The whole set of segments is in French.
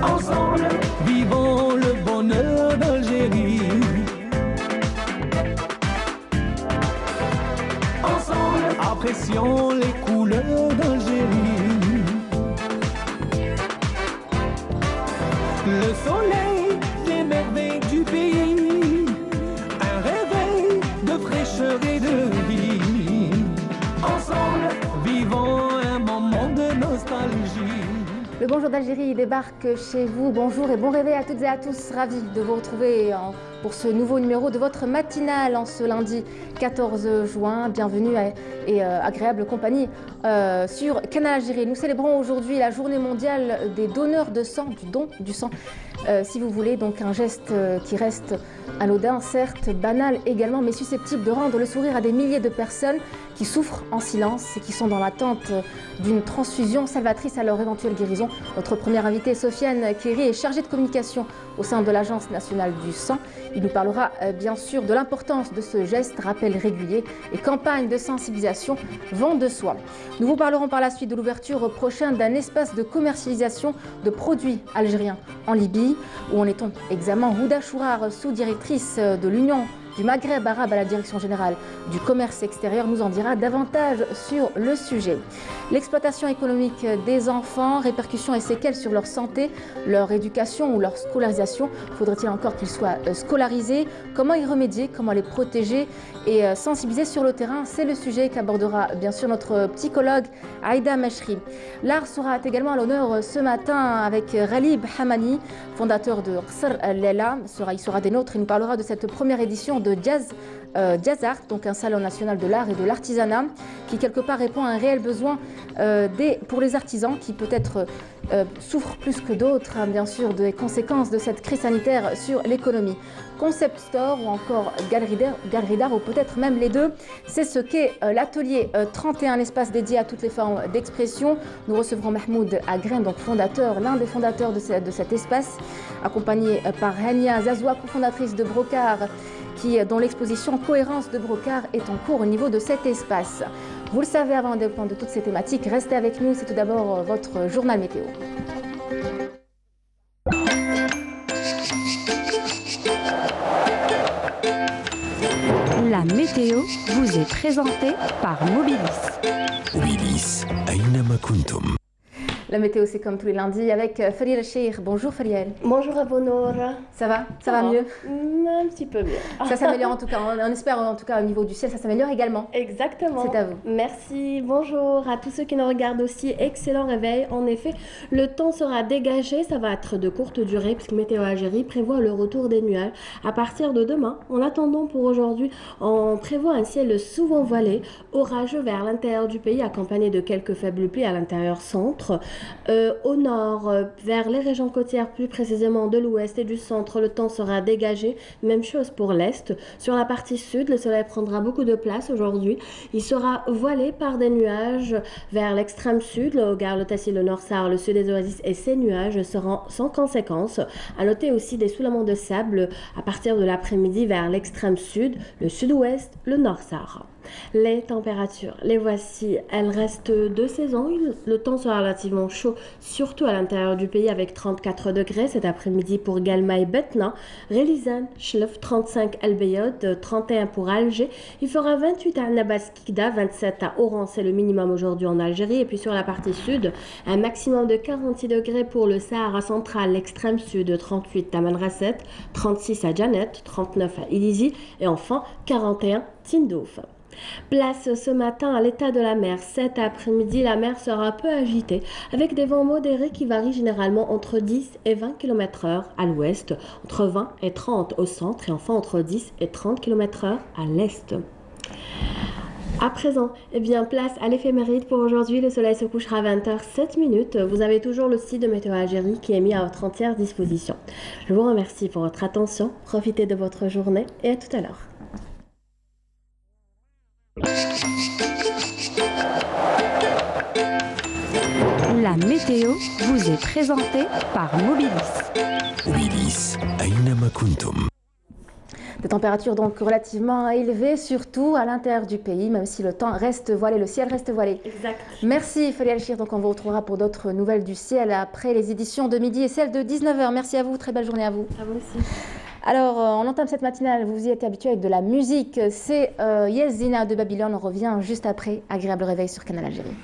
Ensemble, vivons le bonheur d'Algérie. Ensemble, apprécions les couleurs d'Algérie. Le soleil, les merveilles du pays, un réveil de fraîcheur et de vie. Ensemble, vivons un moment de nostalgie. Le Bonjour d'Algérie débarque chez vous. Bonjour et bon réveil à toutes et à tous. Ravi de vous retrouver pour ce nouveau numéro de votre matinale en ce lundi 14 juin. Bienvenue et agréable compagnie sur Canal Algérie. Nous célébrons aujourd'hui la journée mondiale des donneurs de sang, du don du sang. Si vous voulez, donc un geste qui reste anodin, certes, banal également, mais susceptible de rendre le sourire à des milliers de personnes qui souffrent en silence et qui sont dans l'attente d'une transfusion salvatrice à leur éventuelle guérison. Notre première invitée, Sofiane Kéri, est chargée de communication au sein de l'Agence nationale du sang. Il nous parlera bien sûr de l'importance de ce geste, rappel régulier et campagne de sensibilisation vont de soi. Nous vous parlerons par la suite de l'ouverture prochaine d'un espace de commercialisation de produits algériens en Libye, où en est-on exactement? Houda Chourar, sous-directrice de l'Union du Maghreb arabe à la Direction générale du commerce extérieur, nous en dira davantage sur le sujet. L'exploitation économique des enfants, répercussions et séquelles sur leur santé, leur éducation ou leur scolarisation. Faudrait-il encore qu'ils soient scolarisés? Comment y remédier? Comment les protéger et sensibiliser sur le terrain? C'est le sujet qu'abordera bien sûr notre psychologue Aïda Meshri. L'art sera également à l'honneur ce matin avec Ghalib Hamani, fondateur de Qsr Lela. Il sera des nôtres et nous parlera de cette première édition de Jazz Art, donc un salon national de l'art et de l'artisanat qui quelque part répond à un réel besoin pour les artisans qui peut-être souffrent plus que d'autres bien sûr des conséquences de cette crise sanitaire sur l'économie. Concept store ou encore galerie d'art ou peut-être même les deux, c'est ce qu'est l'atelier 31, espace dédié à toutes les formes d'expression. Nous recevrons Mahmoud Agren, donc l'un des fondateurs de cet espace, accompagné par Hania Zazoua, cofondatrice de Brocard, dont l'exposition Cohérence de Brocard est en cours au niveau de cet espace. Vous le savez, avant de répondre de toutes ces thématiques, restez avec nous. C'est tout d'abord votre journal météo. La météo vous est présentée par Mobilis. Mobilis, Aynama Kuntum. La météo, c'est comme tous les lundis avec Fariel Cheikh. Bonjour Fariel. Bonjour Abonour. Ça va? Ça va mieux? Un petit peu mieux. Ça s'améliore en tout cas. On espère en tout cas au niveau du ciel, ça s'améliore également. Exactement. C'est à vous. Merci. Bonjour à tous ceux qui nous regardent aussi. Excellent réveil. En effet, le temps sera dégagé. Ça va être de courte durée puisque Météo Algérie prévoit le retour des nuages à partir de demain. En attendant pour aujourd'hui, on prévoit un ciel souvent voilé, orageux vers l'intérieur du pays, accompagné de quelques faibles pluies à l'intérieur centre. Au nord, vers les régions côtières, plus précisément de l'ouest et du centre, le temps sera dégagé. Même chose pour l'est. Sur la partie sud, le soleil prendra beaucoup de place aujourd'hui. Il sera voilé par des nuages vers l'extrême sud, le Hogar, le Tassil, le Nord-Sahara, le sud des Oasis, et ces nuages seront sans conséquence. À noter aussi des soulements de sable à partir de l'après-midi vers l'extrême sud, le sud-ouest, le Nord-Sahara. Les températures, les voici, elles restent de saison. Le temps sera relativement chaud, surtout à l'intérieur du pays avec 34 degrés cet après-midi pour Galma et Betna, Relizane, Chlef, 35 El Beyod, 31 pour Alger. Il fera 28 à Nabas Kikda, 27 à Oran, c'est le minimum aujourd'hui en Algérie. Et puis sur la partie sud, un maximum de 46 degrés pour le Sahara central, l'extrême sud, 38 à Manrasset, 36 à Janet, 39 à Ilizi et enfin 41 Tindouf. Place ce matin à l'état de la mer. Cet après-midi, la mer sera peu agitée avec des vents modérés qui varient généralement entre 10 et 20 km/h à l'ouest, entre 20 et 30 au centre et enfin entre 10 et 30 km/h à l'est. À présent, place à l'éphéméride pour aujourd'hui. Le soleil se couchera à 20h07. Vous avez toujours le site de Météo Algérie qui est mis à votre entière disposition. Je vous remercie pour votre attention. Profitez de votre journée et à tout à l'heure. La météo vous est présentée par Mobilis. Mobilis, Aynama Kuntum. Des températures donc relativement élevées, surtout à l'intérieur du pays, même si le temps reste voilé, le ciel reste voilé. Exact. Merci Feli Alchir, donc on vous retrouvera pour d'autres nouvelles du ciel après les éditions de midi et celles de 19h. Merci à vous, très belle journée à vous. À vous aussi. Alors, on entame cette matinale, vous y êtes habitués avec de la musique. C'est Yezina de Babylone, on revient juste après. Agréable réveil sur Canal Algérie.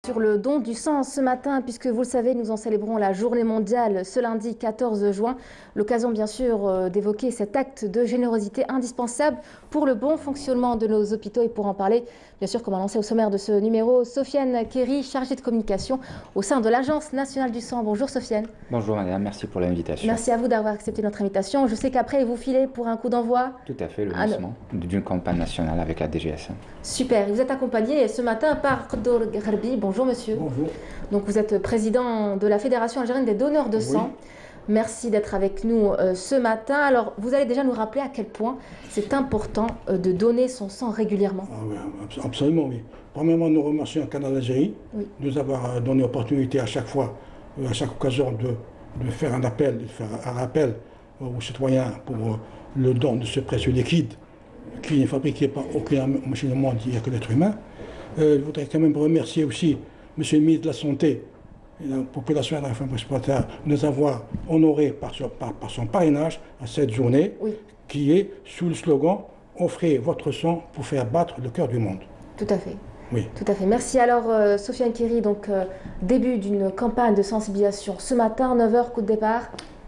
Sur le don du sang ce matin, puisque vous le savez, nous en célébrons la journée mondiale ce lundi 14 juin. L'occasion bien sûr d'évoquer cet acte de générosité indispensable pour le bon fonctionnement de nos hôpitaux. Et pour en parler, bien sûr, comme annoncé au sommaire de ce numéro, Sofiane Kéry, chargée de communication au sein de l'Agence nationale du sang. Bonjour Sofiane. Bonjour madame, merci pour l'invitation. Merci à vous d'avoir accepté notre invitation. Je sais qu'après vous filez pour un coup d'envoi. Tout à fait, le lancement d'une campagne nationale avec la DGS. Super, vous êtes accompagné ce matin par Qaddour Gharbi. Bonjour monsieur. Bonjour. Donc vous êtes président de la Fédération algérienne des donneurs de sang. Merci d'être avec nous ce matin. Alors vous allez déjà nous rappeler à quel point c'est important de donner son sang régulièrement. Ah oui, absolument, oui. Premièrement, nous remercions Canal Algérie de nous avoir donné l'opportunité à chaque fois, à chaque occasion de faire un appel, de faire un rappel aux citoyens pour le don de ce précieux liquide qui n'est fabriqué par aucune machine au monde, il n'y a que l'être humain. Je voudrais quand même remercier aussi M. le ministre de la Santé et la population de la réforme respiratoire de nous avoir honorés par son parrainage à cette journée, qui est sous le slogan « Offrez votre sang pour faire battre le cœur du monde ». Tout à fait. Oui. Tout à fait. Merci. Alors, Sofiane Kiri, donc début d'une campagne de sensibilisation ce matin, 9h, coup de départ.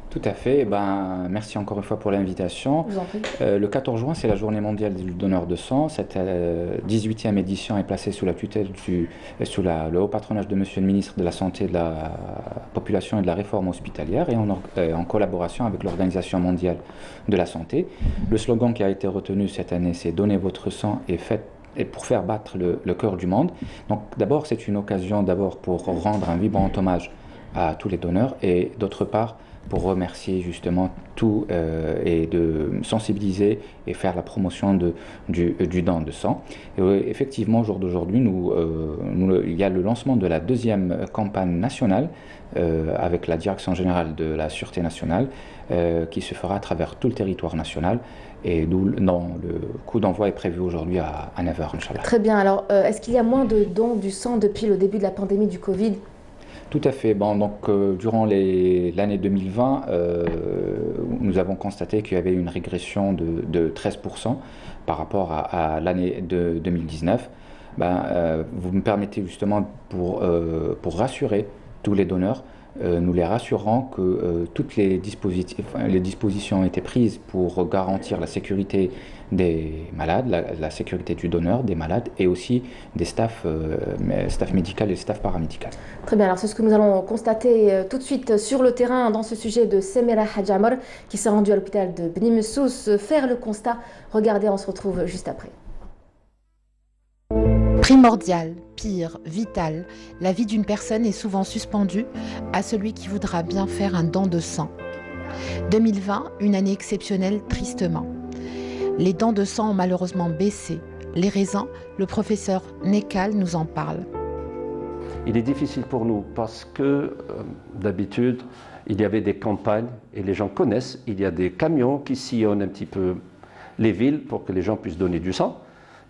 Tout à fait. Ben, merci encore une fois pour l'invitation. Je vous en prie. Le 14 juin, c'est la journée mondiale du donneur de sang. Cette 18e édition est placée sous la tutelle sous le haut patronage de Monsieur le ministre de la Santé, de la Population et de la Réforme hospitalière et en collaboration avec l'Organisation mondiale de la santé. Le slogan qui a été retenu cette année, c'est « Donnez votre sang et pour faire battre le cœur du monde ». Donc d'abord, c'est une occasion pour rendre un vibrant hommage à tous les donneurs et d'autre part, pour remercier justement tout et de sensibiliser et faire la promotion du don de sang. Et, effectivement, au jour d'aujourd'hui, il y a le lancement de la deuxième campagne nationale avec la Direction générale de la Sûreté nationale qui se fera à travers tout le territoire national. Et le coup d'envoi est prévu aujourd'hui à 9h, Inch'Allah. Très bien. Alors, est-ce qu'il y a moins de dons du sang depuis le début de la pandémie du Covid ? Tout à fait. Bon, donc, durant l'année 2020, nous avons constaté qu'il y avait une régression de 13% par rapport à l'année de 2019. Vous me permettez justement pour rassurer tous les donneurs, nous les rassurons que toutes les dispositions ont été prises pour garantir la sécurité des malades, la sécurité du donneur, des malades et aussi des staff médical et staff paramédical. Très bien, alors c'est ce que nous allons constater tout de suite sur le terrain dans ce sujet de Semira Hadjamor qui s'est rendu à l'hôpital de Bni Messous faire le constat. Regardez, on se retrouve juste après. Primordial, pire, vital, la vie d'une personne est souvent suspendue à celui qui voudra bien faire un don de sang. 2020, une année exceptionnelle tristement. Les dons de sang ont malheureusement baissé. Les raisons, le professeur Nekal nous en parle. Il est difficile pour nous parce que d'habitude, il y avait des campagnes et les gens connaissent, il y a des camions qui sillonnent un petit peu les villes pour que les gens puissent donner du sang.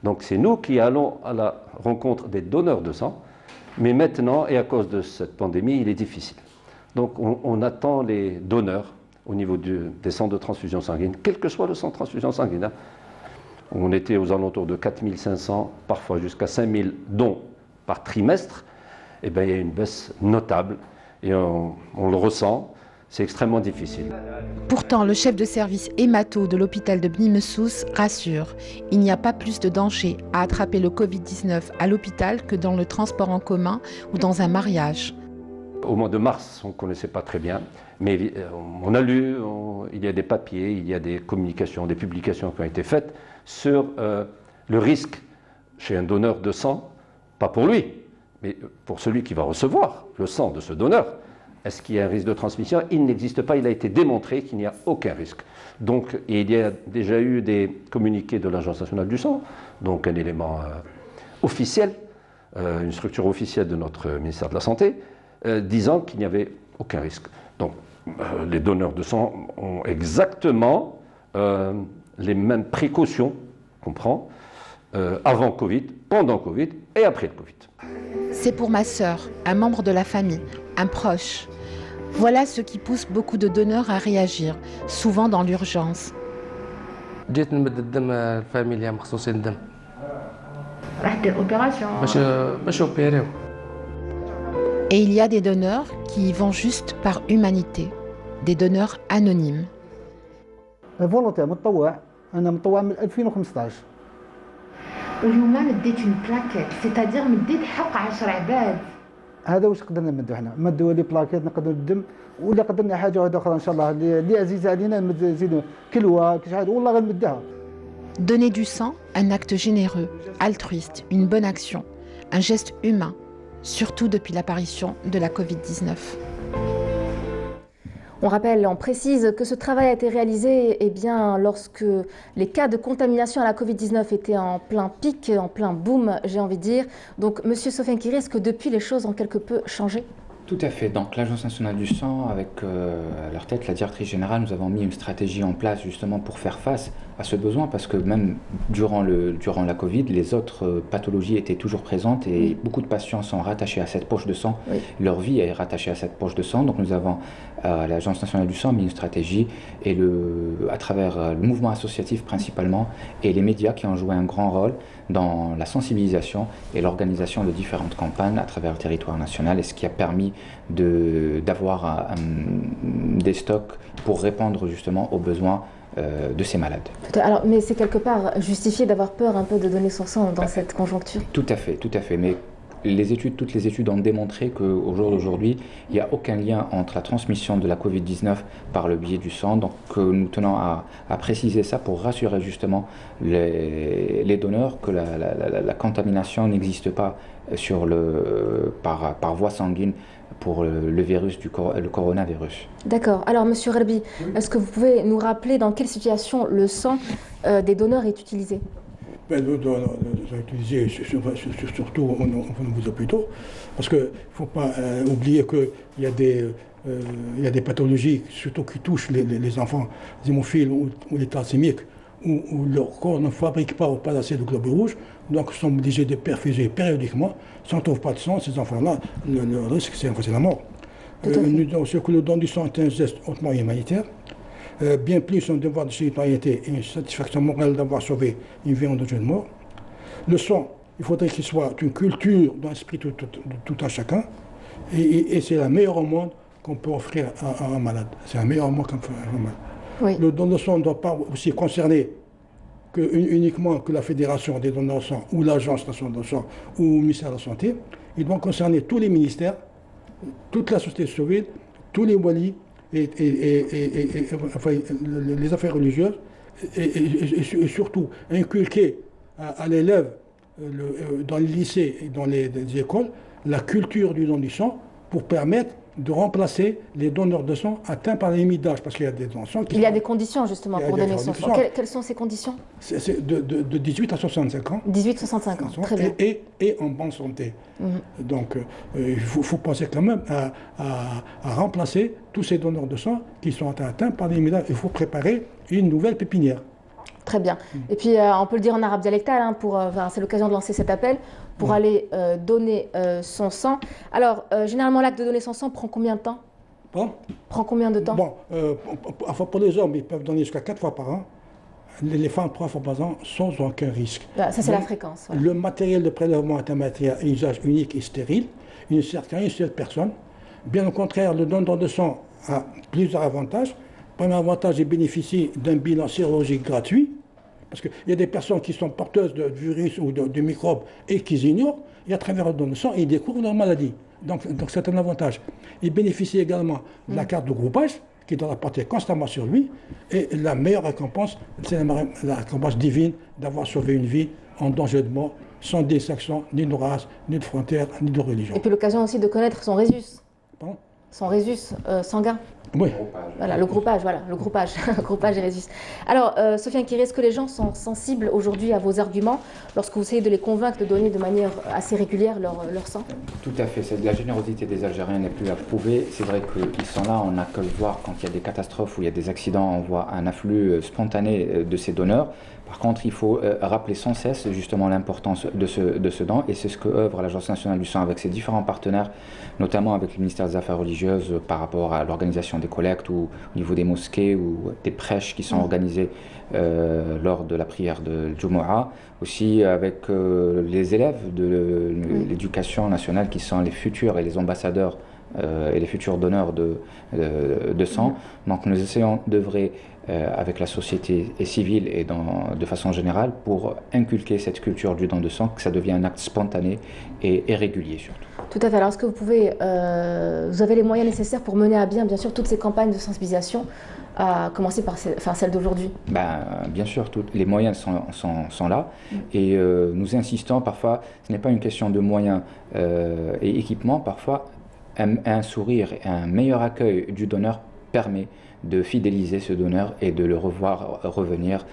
Donc c'est nous qui allons à la rencontre des donneurs de sang, mais maintenant, et à cause de cette pandémie, il est difficile. Donc on attend les donneurs au niveau des centres de transfusion sanguine, quel que soit le centre de transfusion sanguine. On était aux alentours de 4500, parfois jusqu'à 5000 dons par trimestre. Eh bien, il y a une baisse notable et on le ressent. C'est extrêmement difficile. Pourtant, le chef de service hémato de l'hôpital de Bni Messous rassure. Il n'y a pas plus de danger à attraper le Covid-19 à l'hôpital que dans le transport en commun ou dans un mariage. Au mois de mars, on ne connaissait pas très bien, mais on a lu, il y a des papiers, il y a des communications, des publications qui ont été faites sur le risque chez un donneur de sang, pas pour lui, mais pour celui qui va recevoir le sang de ce donneur. Est-ce qu'il y a un risque de transmission? Il n'existe pas, il a été démontré qu'il n'y a aucun risque. Donc, il y a déjà eu des communiqués de l'Agence nationale du sang, donc un élément officiel, une structure officielle de notre ministère de la Santé, disant qu'il n'y avait aucun risque. Donc, les donneurs de sang ont exactement les mêmes précautions qu'on prend avant Covid, pendant Covid et après le Covid. C'est pour ma sœur, un membre de la famille, un proche. Voilà ce qui pousse beaucoup de donneurs à réagir, souvent dans l'urgence. جيت نمد الدم الفاميليا مخصوصين الدم. راح دير اوبيراسيون باش اوبيريو. Et il y a des donneurs qui y vont juste par humanité, des donneurs anonymes. فولونتير متطوع، أنا متطوع من 2015. واليوم مديت اون بلاكيت، سيتادير مديت حق 10 عباد. هذا واش قدرنا نمدو حنا، مدوا لي بلاكيت نقدروا الدم، ولا قدرنا حاجه واحده اخرى ان شاء الله اللي عزيزه علينا نزيدوا كلوه كل حاجه والله غنمدها. Donner du sang, un acte généreux, altruiste, une bonne action, un geste humain, surtout depuis l'apparition de la Covid-19. On rappelle, on précise que ce travail a été réalisé lorsque les cas de contamination à la Covid-19 étaient en plein pic, en plein boom, j'ai envie de dire. Donc, Monsieur Sofiane Kiri, est-ce que depuis les choses ont quelque peu changé? Tout à fait. Donc l'Agence nationale du sang, avec à leur tête la directrice générale, nous avons mis une stratégie en place justement pour faire face à ce besoin, parce que même durant la Covid, les autres pathologies étaient toujours présentes et beaucoup de patients sont rattachés à cette poche de sang. Oui. Leur vie est rattachée à cette poche de sang. Donc nous avons à l'Agence nationale du sang mis une stratégie et à travers le mouvement associatif principalement et les médias qui ont joué un grand rôle dans la sensibilisation et l'organisation de différentes campagnes à travers le territoire national, et ce qui a permis d'avoir des stocks pour répondre justement aux besoins de ces malades. Alors, mais c'est quelque part justifié d'avoir peur un peu de donner son sang dans cette conjoncture? Tout à fait, tout à fait. Mais toutes les études ont démontré qu'au jour d'aujourd'hui, il n'y a aucun lien entre la transmission de la Covid-19 par le biais du sang. Donc nous tenons à préciser ça pour rassurer justement les donneurs que la contamination n'existe pas par voie sanguine pour le virus le coronavirus. D'accord. Alors, Monsieur Rerbi, est-ce que vous pouvez nous rappeler dans quelle situation le sang des donneurs est utilisé? Utilisé surtout au niveau des hôpitaux, parce qu'il ne faut pas oublier qu'il y a des pathologies, surtout qui touchent les enfants hémophiles ou les thalassémiques, où leur corps ne fabrique pas ou pas assez de globules rouges, donc ils sont obligés de perfuser périodiquement. Si on ne trouve pas de sang, ces enfants-là, le risque, c'est la mort. Le don du sang est un geste hautement humanitaire. Bien plus un devoir de citoyenneté et une satisfaction morale d'avoir sauvé une vie en danger de mort. Le sang, il faudrait qu'il soit une culture dans l'esprit de tout un chacun, et c'est la meilleure au monde qu'on peut offrir à un malade. C'est la meilleure au monde qu'on peut offrir à un malade. Oui. Le don de sang ne doit pas aussi concerner uniquement que la Fédération des donneurs de sang ou l'Agence nationale de sang ou le ministère de la Santé. Il doit concerner tous les ministères, toute la société civile, tous les walis, et les affaires religieuses, et surtout inculquer à l'élève dans les lycées et dans les écoles la culture du don du sang pour permettre de remplacer les donneurs de sang atteints par les limites d'âge, parce qu'il y a des donneurs de sang Il y a des conditions justement pour donner son sang. Quelles sont ces conditions? C'est de 18 à 65 ans. 18-65 ans, très bien. Et en bonne santé. Donc il faut penser quand même à remplacer tous ces donneurs de sang qui sont atteints par les limites d'âge. Il faut préparer une nouvelle pépinière. Très bien. Et puis on peut le dire en arabe dialectal, c'est l'occasion de lancer cet appel pour aller donner son sang. Alors, généralement, l'acte de donner son sang prend combien de temps? Prend combien de temps? Pour les hommes, ils peuvent donner jusqu'à 4 fois par an. Les femmes 3 fois par an, sans aucun risque. Ça, c'est la fréquence. Voilà. Le matériel de prélèvement est un matériel à usage unique et stérile. Il ne sert qu'à une seule personne. Bien au contraire, le don de sang a plusieurs avantages. Le premier avantage, il bénéficie d'un bilan sérologique gratuit. Parce qu'il y a des personnes qui sont porteuses de virus ou de microbes et qui ignorent, et à travers le don de sang, ils découvrent leur maladie. Donc c'est un avantage. Il bénéficie également de la carte de groupage, qui doit la porter constamment sur lui, et la meilleure récompense, c'est la récompense divine d'avoir sauvé une vie en danger de mort, sans distinction ni de race, ni de frontières, ni de religion. Et puis l'occasion aussi de connaître son résus. Pardon? Son résus sanguin. Oui. Voilà, le groupage, groupage et résus. Alors, Sofiane Kiri, est-ce que les gens sont sensibles aujourd'hui à vos arguments lorsque vous essayez de les convaincre de donner de manière assez régulière leur sang? Tout à fait. La générosité des Algériens n'est plus à prouver. C'est vrai qu'ils sont là, on n'a que le voir quand il y a des catastrophes ou il y a des accidents, on voit un afflux spontané de ces donneurs. Par contre, il faut rappeler sans cesse justement l'importance de ce don, et c'est ce que œuvre l'Agence nationale du sang avec ses différents partenaires, notamment avec le ministère des Affaires religieuses par rapport à l'organisation des collectes ou au niveau des mosquées ou des prêches qui sont organisées lors de la prière de Jumu'ah, aussi avec les élèves de l'éducation nationale qui sont les futurs et les ambassadeurs et les futurs donneurs de sang. Donc nous essayons d'œuvrer avec la société civile et de façon générale pour inculquer cette culture du don de sang, que ça devienne un acte spontané et régulier surtout. Tout à fait. Alors est-ce que vous avez les moyens nécessaires pour mener à bien sûr toutes ces campagnes de sensibilisation, à commencer par celle d'aujourd'hui? Bien sûr, les moyens sont là, et nous insistons parfois, ce n'est pas une question de moyens et équipements, parfois un sourire et un meilleur accueil du donneur permet de fidéliser ce donneur et de le revoir revenir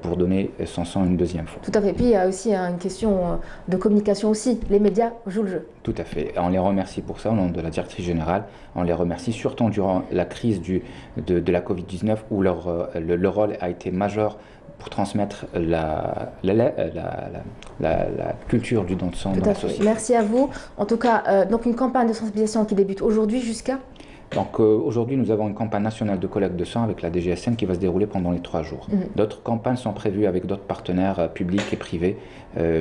pour donner son sang une deuxième fois. Tout à fait. Puis il y a aussi une question de communication aussi. Les médias jouent le jeu. Tout à fait. On les remercie pour ça au nom de la directrice générale. On les remercie surtout durant la crise de la Covid-19 où le rôle a été majeur pour transmettre la culture du don de sang dans la société. Merci à vous. En tout cas, donc une campagne de sensibilisation qui débute aujourd'hui jusqu'à... Donc aujourd'hui, nous avons une campagne nationale de collecte de sang avec la DGSN qui va se dérouler pendant les 3 jours. D'autres campagnes sont prévues avec d'autres partenaires publics et privés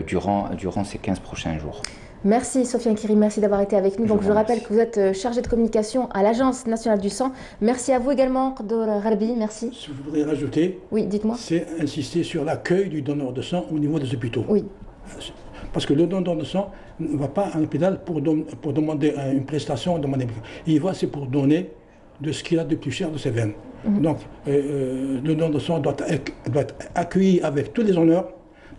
durant ces 15 prochains jours. Merci Sofiane Kiri, merci d'avoir été avec nous. Donc je rappelle que vous êtes chargé de communication à l'Agence nationale du sang. Merci à vous également, Khdor Gharbi, merci. Ce que je voudrais rajouter, oui, dites-moi. C'est insister sur l'accueil du donneur de sang au niveau des hôpitaux. Oui. Parce que le donneur de sang ne va pas à l'hôpital pour demander une prestation, il va, c'est pour donner de ce qu'il a de plus cher de ses veines. Donc le donneur de sang doit être accueilli avec tous les honneurs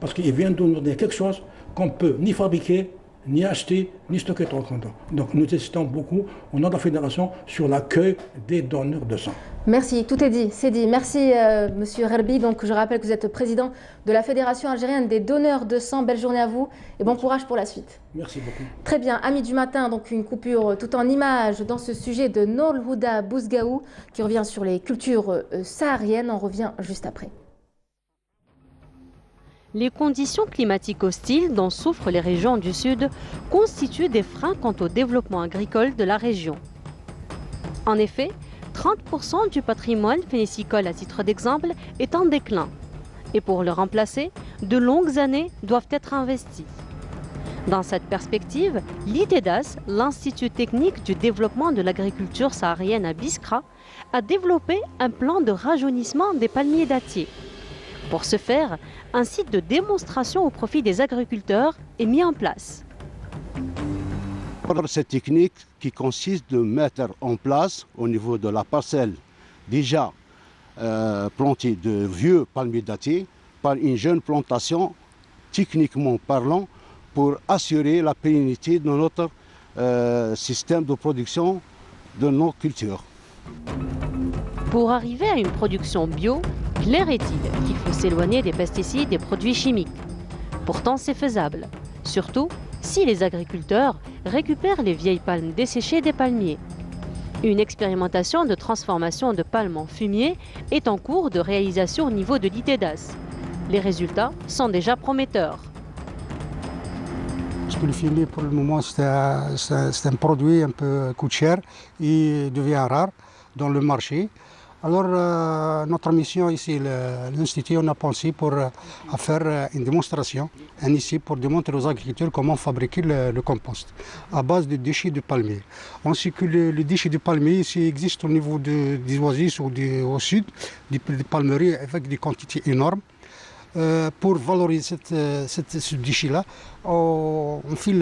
parce qu'il vient de nous donner quelque chose qu'on ne peut ni fabriquer, ni acheter, ni stocker trop longtemps. Donc nous insistons beaucoup au nom de la Fédération sur l'accueil des donneurs de sang. Merci, tout est dit, c'est dit. Merci Monsieur Gharbi. Donc je rappelle que vous êtes président de la Fédération algérienne des donneurs de sang. Belle journée à vous et bon courage pour la suite. Merci beaucoup. Très bien, amis du matin, donc une coupure tout en images dans ce sujet de Nour Houda Bouzgaou qui revient sur les cultures sahariennes. On revient juste après. Les conditions climatiques hostiles dont souffrent les régions du Sud constituent des freins quant au développement agricole de la région. En effet, 30% du patrimoine phénicicole, à titre d'exemple, est en déclin. Et pour le remplacer, de longues années doivent être investies. Dans cette perspective, l'ITEDAS, l'Institut technique du développement de l'agriculture saharienne à Biskra, a développé un plan de rajeunissement des palmiers dattiers. Pour ce faire, un site de démonstration au profit des agriculteurs est mis en place. Cette technique qui consiste de mettre en place au niveau de la parcelle déjà plantée de vieux palmiers dattiers par une jeune plantation, techniquement parlant, pour assurer la pérennité de notre système de production de nos cultures. Pour arriver à une production bio, clair est-il qu'il faut s'éloigner des pesticides et produits chimiques. Pourtant, c'est faisable, surtout si les agriculteurs récupèrent les vieilles palmes desséchées des palmiers. Une expérimentation de transformation de palmes en fumier est en cours de réalisation au niveau de l'ITEDAS. Les résultats sont déjà prometteurs. Parce que le fumier, pour le moment, c'est un produit un peu coûte cher et devient rare dans le marché. Alors, notre mission ici, l'Institut, on a pensé à faire une démonstration, un essai pour démontrer aux agriculteurs comment fabriquer le compost à base de déchets de palmier. On sait que le déchet de palmier ici existe au niveau des oasis ou au sud, des palmeries avec des quantités énormes. Pour valoriser ce déchet-là, on fait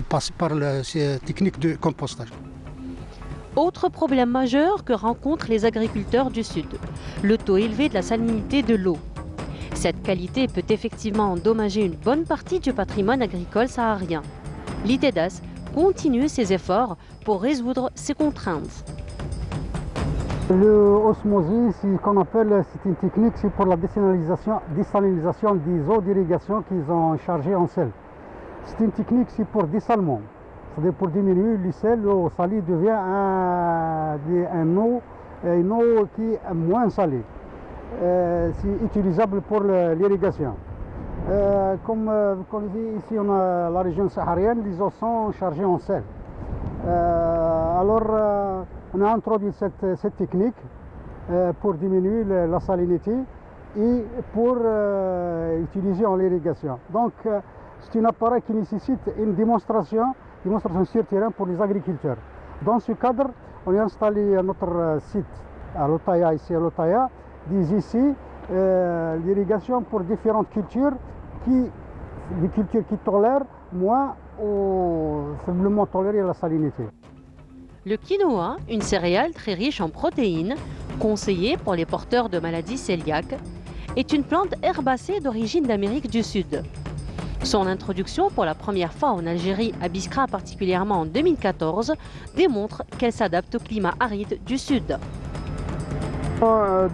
passer par ces techniques de compostage. Autre problème majeur que rencontrent les agriculteurs du Sud, le taux élevé de la salinité de l'eau. Cette qualité peut effectivement endommager une bonne partie du patrimoine agricole saharien. L'ITEDAS continue ses efforts pour résoudre ces contraintes. L'osmosie, c'est une technique pour la désalinisation des eaux d'irrigation qu'ils ont chargées en sel. C'est une technique pour dessalement. C'est-à-dire pour diminuer le sel, l'eau salée devient une eau qui est moins salée. C'est utilisable pour l'irrigation. Comme vous connaissez, ici on a la région saharienne, les eaux sont chargées en sel. Alors on a introduit cette technique pour diminuer la salinité et pour utiliser en l'irrigation. Donc c'est un appareil qui nécessite une démonstration sur terrain pour les agriculteurs. Dans ce cadre, on a installé notre site à Lotaya, ici à Lotaya, des essais d'irrigation pour différentes cultures, des cultures qui tolèrent moins ou faiblement tolérer la salinité. Le quinoa, une céréale très riche en protéines, conseillée pour les porteurs de maladies cœliaques, est une plante herbacée d'origine d'Amérique du Sud. Son introduction pour la première fois en Algérie, à Biskra particulièrement en 2014, démontre qu'elle s'adapte au climat aride du sud.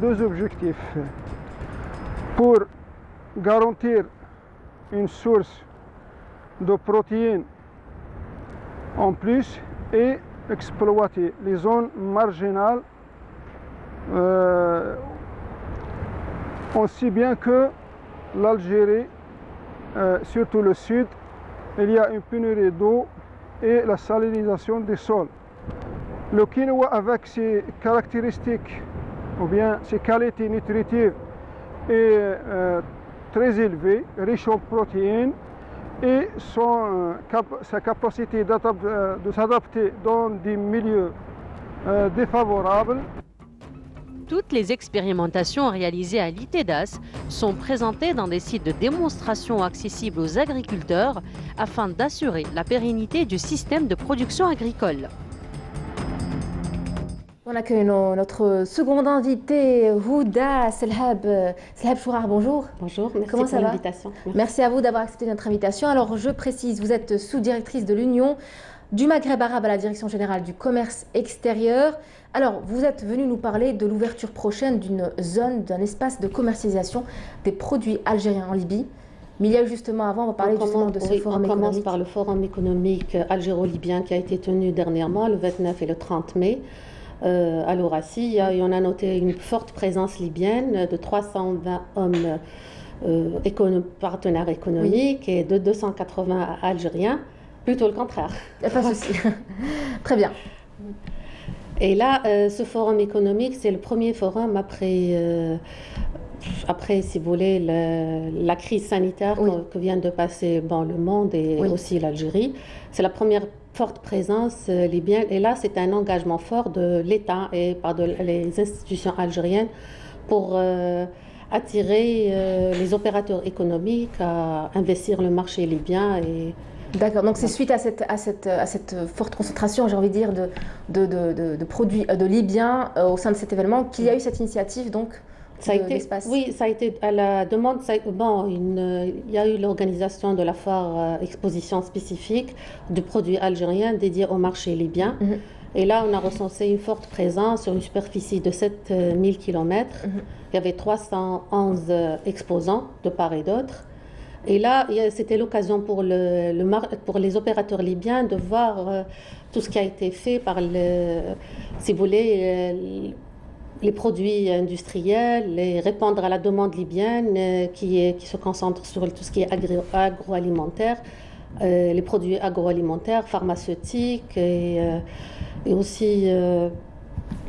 Deux objectifs. Pour garantir une source de protéines en plus et exploiter les zones marginales aussi bien que l'Algérie, surtout le sud, il y a une pénurie d'eau et la salinisation des sols. Le quinoa avec ses caractéristiques ou bien ses qualités nutritives est très élevée, riche en protéines et sa capacité de s'adapter dans des milieux défavorables. Toutes les expérimentations réalisées à l'ITEDAS sont présentées dans des sites de démonstration accessibles aux agriculteurs afin d'assurer la pérennité du système de production agricole. On accueille notre seconde invitée, Houda Selhab Chourar, bonjour. Bonjour, merci Comment pour ça va? l'invitation. Merci à vous d'avoir accepté notre invitation. Alors je précise, vous êtes sous-directrice de l'Union du Maghreb arabe à la Direction générale du commerce extérieur. Alors vous êtes venue nous parler de l'ouverture prochaine d'une zone, d'un espace de commercialisation des produits algériens en Libye. Mais il y a eu justement avant, on va parler justement de ce forum économique. On commence par le forum économique algéro-libyen qui a été tenu dernièrement, le 29 et le 30 mai. À l'Ourassi, on a noté une forte présence libyenne de 320 hommes partenaires économiques et de 280 Algériens, plutôt le contraire. Pas de souci. Très bien. Et là, ce forum économique, c'est le premier forum après, si vous voulez, la crise sanitaire que vient de passer le monde et aussi l'Algérie. C'est la première forte présence libyenne. Et là, c'est un engagement fort de l'État et par les institutions algériennes pour attirer les opérateurs économiques à investir le marché libyen. D'accord, donc c'est suite à cette forte concentration, j'ai envie de dire, de produits de Libyens au sein de cet événement qu'il y a eu cette initiative donc. Ça a été à la demande. Il y a eu l'organisation de la foire exposition spécifique de produits algériens dédiés au marché libyen. Et là, on a recensé une forte présence sur une superficie de 7000 km. Il y avait 311 exposants de part et d'autre. Et là, c'était l'occasion pour les opérateurs libyens de voir tout ce qui a été fait par, si vous voulez, les produits industriels et répondre à la demande libyenne qui se concentre sur tout ce qui est agroalimentaire, les produits agroalimentaires, pharmaceutiques et aussi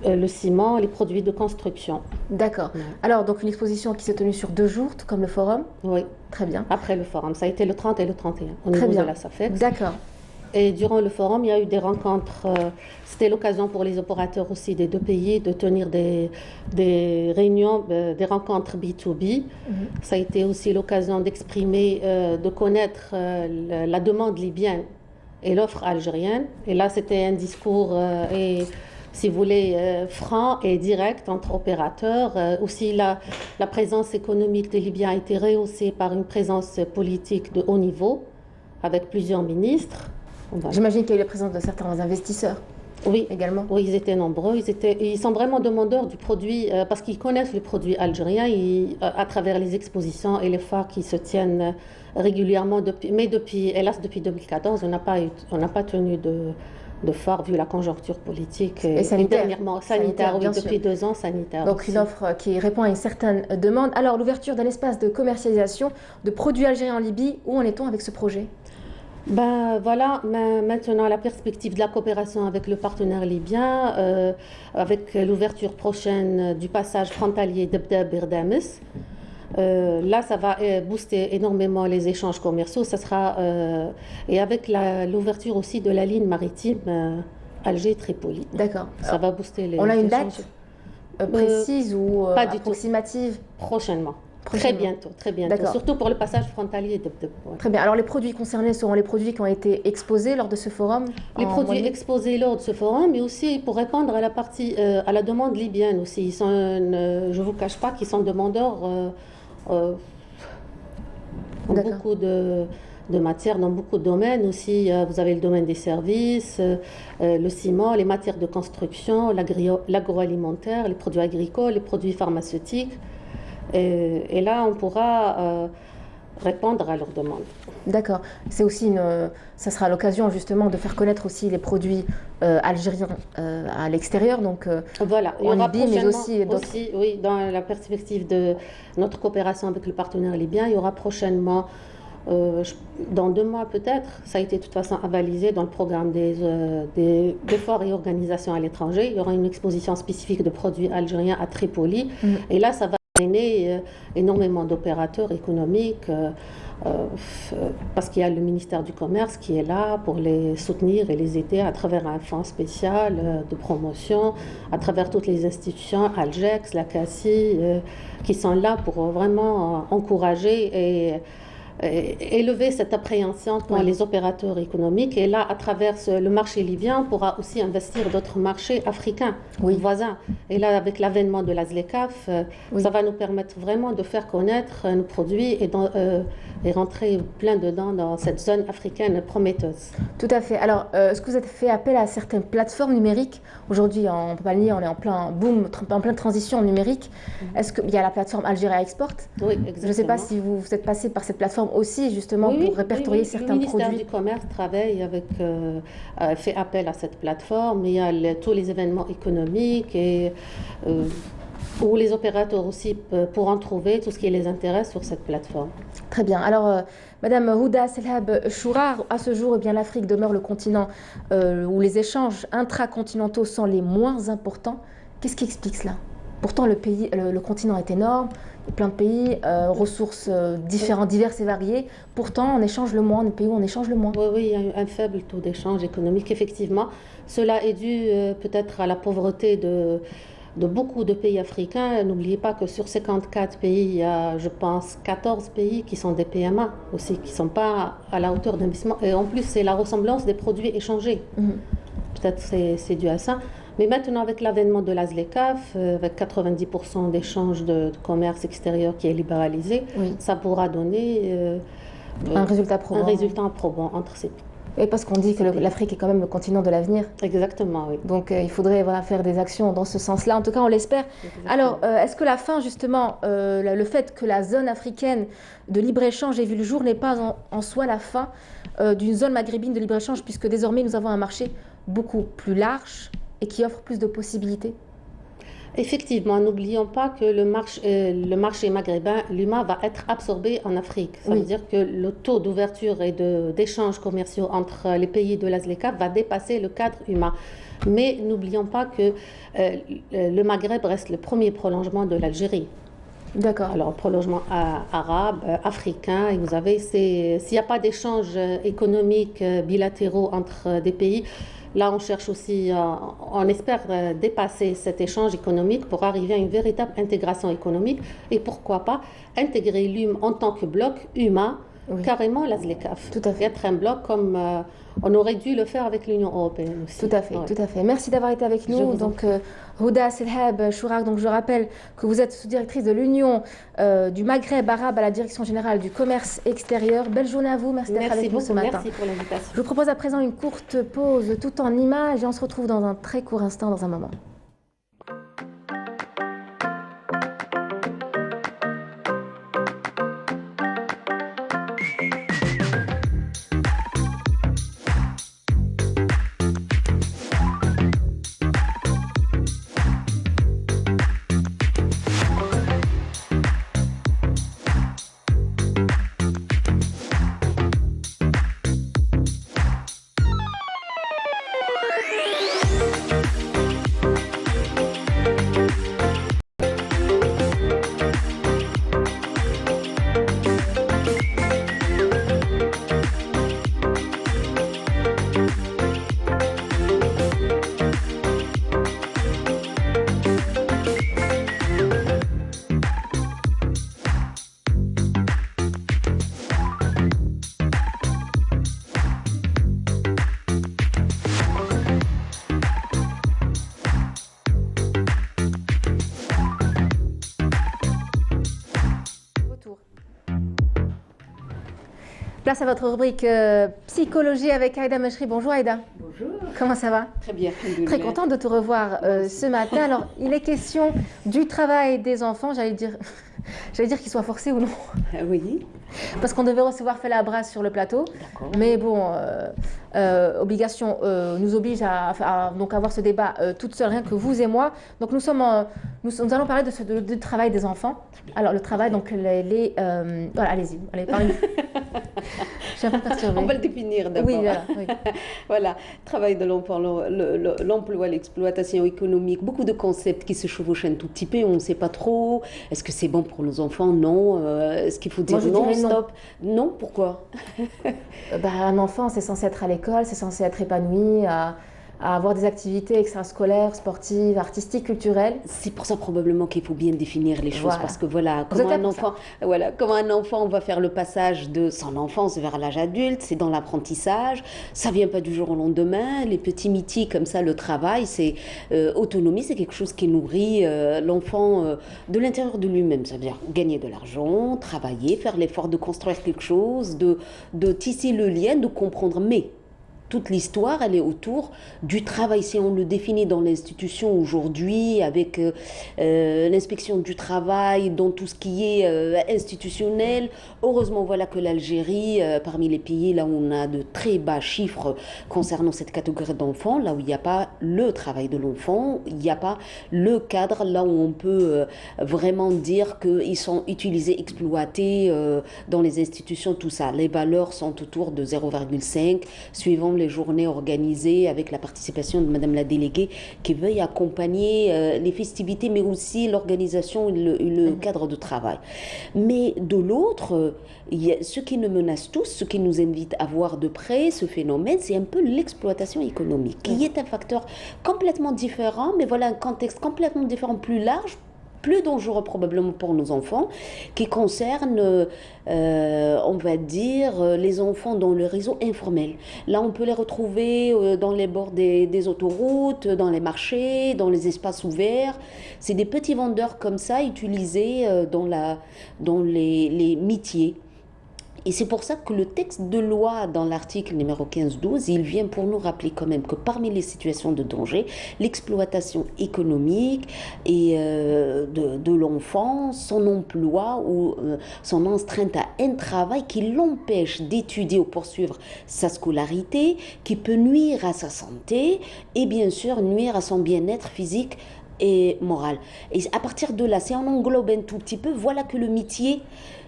le ciment, les produits de construction. D'accord. Alors, donc une exposition qui s'est tenue sur 2 jours, tout comme le forum. Oui. Très bien. Après le forum, ça a été le 30 et le 31 au niveau de la SAFEX. D'accord. Et durant le forum, il y a eu des rencontres. C'était l'occasion pour les opérateurs aussi des deux pays de tenir des réunions, des rencontres B2B. Ça a été aussi l'occasion d'exprimer, de connaître la demande libyenne et l'offre algérienne. Et là, c'était un discours, si vous voulez, franc et direct entre opérateurs. Aussi, la présence économique des Libyens a été rehaussée par une présence politique de haut niveau, avec plusieurs ministres. J'imagine qu'il y a eu la présence de certains investisseurs. Oui, également. Oui, ils étaient nombreux. Ils sont vraiment demandeurs du produit parce qu'ils connaissent le produit algérien à travers les expositions et les foires qui se tiennent régulièrement. Mais hélas, depuis 2014, on n'a pas tenu de foire vu la conjoncture politique et sanitaire. Dernièrement sanitaire, oui, depuis 2 ans sanitaire. Donc aussi. Une offre qui répond à une certaine demande. Alors l'ouverture d'un espace de commercialisation de produits algériens en Libye, où en est-on avec ce projet? Voilà, maintenant la perspective de la coopération avec le partenaire libyen, avec l'ouverture prochaine du passage frontalier d'Ebda-Birdamis. Là, ça va booster énormément les échanges commerciaux. Ça sera, et avec l'ouverture aussi de la ligne maritime Alger-Tripoli. D'accord. Ça va booster les échanges. On a une échanges. Date précise ou pas du approximative? Prochainement. Très bientôt. Surtout pour le passage frontalier d'Ebda. Ouais. Très bien. Alors les produits concernés seront les produits qui ont été exposés lors de ce forum? Les produits exposés lors de ce forum, mais aussi pour répondre à la demande libyenne aussi. Ils sont, je ne vous cache pas qu'ils sont demandeurs. Beaucoup de de matières dans beaucoup de domaines aussi. Vous avez le domaine des services, le ciment, les matières de construction, l'agroalimentaire, les produits agricoles, les produits pharmaceutiques. Et là, on pourra répondre à leurs demandes. D'accord. C'est aussi ça sera l'occasion justement de faire connaître aussi les produits algériens à l'extérieur, donc voilà. Il y en aura Libye, mais aussi d'autres. Oui, dans la perspective de notre coopération avec le partenaire libyen, il y aura prochainement, dans 2 mois peut-être, ça a été de toute façon avalisé dans le programme d'efforts et organisations à l'étranger. Il y aura une exposition spécifique de produits algériens à Tripoli, et là, ça va amener énormément d'opérateurs économiques. Parce qu'il y a le ministère du Commerce qui est là pour les soutenir et les aider à travers un fonds spécial de promotion, à travers toutes les institutions, Algex, la CACI, qui sont là pour vraiment encourager et élever cette appréhension pour les opérateurs économiques. Et là, à travers le marché libyen, on pourra aussi investir d'autres marchés africains, voisins. Et là, avec l'avènement de la ZLECAf, ça va nous permettre vraiment de faire connaître nos produits et rentrer plein dedans dans cette zone africaine prometteuse. Tout à fait. Alors, est-ce que vous avez fait appel à certaines plateformes numériques? Aujourd'hui, on ne peut pas le nier, on est en plein boom, en pleine transition numérique. Est-ce qu'il y a la plateforme Algérie Export? Oui, exactement. Je ne sais pas si vous êtes passé par cette plateforme aussi, justement, pour répertorier certains produits. Le ministère du Commerce travaille fait appel à cette plateforme. Il y a tous les événements économiques et où les opérateurs aussi pourront trouver tout ce qui les intéresse sur cette plateforme. Très bien. Alors, Madame Houda Selhab Chourar, à ce jour, eh bien, l'Afrique demeure le continent où les échanges intracontinentaux sont les moins importants. Qu'est-ce qui explique cela? Pourtant, le continent est énorme, il y a plein de pays, ressources diverses et variées. Pourtant, on échange le moins, les pays où on échange le moins. Oui, il y a un faible taux d'échange économique, effectivement. Cela est dû peut-être à la pauvreté de beaucoup de pays africains. N'oubliez pas que sur 54 pays, il y a, je pense, 14 pays qui sont des PMA aussi, qui ne sont pas à la hauteur d'investissement. Et en plus, c'est la ressemblance des produits échangés. Peut-être c'est dû à ça. Mais maintenant, avec l'avènement de la ZLECAf, avec 90% d'échanges de commerce extérieur qui est libéralisé, ça pourra donner un résultat probant entre ces pays. Et parce qu'on dit que l'Afrique est quand même le continent de l'avenir. Exactement, oui. Donc il faudrait faire des actions dans ce sens-là. En tout cas, on l'espère. Alors, est-ce que la fin, justement, le fait que la zone africaine de libre-échange ait vu le jour n'est pas en soi la fin d'une zone maghrébine de libre-échange, puisque désormais nous avons un marché beaucoup plus large et qui offre plus de possibilités? Effectivement, n'oublions pas que le marché maghrébin, l'UMA, va être absorbé en Afrique. Ça veut dire que le taux d'ouverture et d'échanges commerciaux entre les pays de la ZLECAf va dépasser le cadre UMA. Mais n'oublions pas que le Maghreb reste le premier prolongement de l'Algérie. D'accord. Alors, prolongement arabe, africain, et vous avez, s'il n'y a pas d'échanges économiques bilatéraux entre des pays, là, on cherche aussi, on espère dépasser cet échange économique pour arriver à une véritable intégration économique. Et pourquoi pas intégrer l'UM en tant que bloc UMA, carrément la ZLECAf. Tout à fait. Être un bloc comme on aurait dû le faire avec l'Union européenne aussi. Tout à fait, tout à fait. Merci d'avoir été avec nous. Donc, Houda Selhab Chourar, donc je rappelle que vous êtes sous-directrice de l'Union du Maghreb arabe à la Direction générale du commerce extérieur. Belle journée à vous, merci d'être avec nous ce matin. Merci pour l'invitation. Je vous propose à présent une courte pause tout en images et on se retrouve dans un très court instant, dans un moment. Place à votre rubrique psychologie avec Aïda Mechri. Bonjour Aïda. Bonjour. Comment ça va? Très bien. Très contente de te revoir ce matin. Alors, il est question du travail des enfants. J'allais dire qu'ils soient forcés ou non. Oui. Parce qu'on devait recevoir Fela Bras sur le plateau. Mais bon, obligation nous oblige à donc avoir ce débat toute seule, rien que vous et moi. Donc nous allons parler du travail des enfants. Alors le travail, donc voilà, allez-y, allez, parlez. Je suis un peu perturbée. On va le définir d'abord. Oui, voilà. Oui. Voilà, travail de l'enfant, l'emploi, l'exploitation économique, beaucoup de concepts qui se chevauchent un tout petit peu, on ne sait pas trop. Est-ce que c'est bon pour nos enfants? Non. Est-ce qu'il faut dire non, stop? Non, pourquoi? Un enfant, c'est censé être à l'école, c'est censé être épanoui, à avoir des activités extrascolaires, sportives, artistiques, culturelles. C'est pour ça probablement qu'il faut bien définir les choses, voilà. Parce que voilà, comment un enfant va faire le passage de son enfance vers l'âge adulte, c'est dans l'apprentissage, ça vient pas du jour au lendemain, les petits métiers comme ça, le travail, c'est autonomie, c'est quelque chose qui nourrit l'enfant de l'intérieur de lui-même, ça veut dire gagner de l'argent, travailler, faire l'effort de construire quelque chose, de tisser le lien, de comprendre, mais toute l'histoire, elle est autour du travail. Si on le définit dans l'institution aujourd'hui, avec l'inspection du travail, dans tout ce qui est institutionnel, heureusement, voilà que l'Algérie, parmi les pays là où on a de très bas chiffres concernant cette catégorie d'enfants, là où il n'y a pas le travail de l'enfant, il n'y a pas le cadre, là où on peut vraiment dire qu'ils sont utilisés, exploités dans les institutions, tout ça. Les valeurs sont autour de 0,5, suivant les journées organisées avec la participation de Madame la déléguée qui veuille accompagner les festivités mais aussi l'organisation et le cadre de travail. Mais de l'autre, ce qui nous menace tous, ce qui nous invite à voir de près ce phénomène, c'est un peu l'exploitation économique qui est un facteur complètement différent, mais voilà un contexte complètement différent, plus large, plus dangereux probablement pour nos enfants, qui concerne, on va dire, les enfants dans le réseau informel. Là, on peut les retrouver dans les bords des autoroutes, dans les marchés, dans les espaces ouverts. C'est des petits vendeurs comme ça, utilisés dans les métiers. Et c'est pour ça que le texte de loi dans l'article numéro 15-12, il vient pour nous rappeler quand même que parmi les situations de danger, l'exploitation économique et de l'enfant, son emploi ou son astreinte à un travail qui l'empêche d'étudier ou poursuivre sa scolarité, qui peut nuire à sa santé et bien sûr nuire à son bien-être physique et moral. Et à partir de là, si on englobe un tout petit peu, voilà que le métier,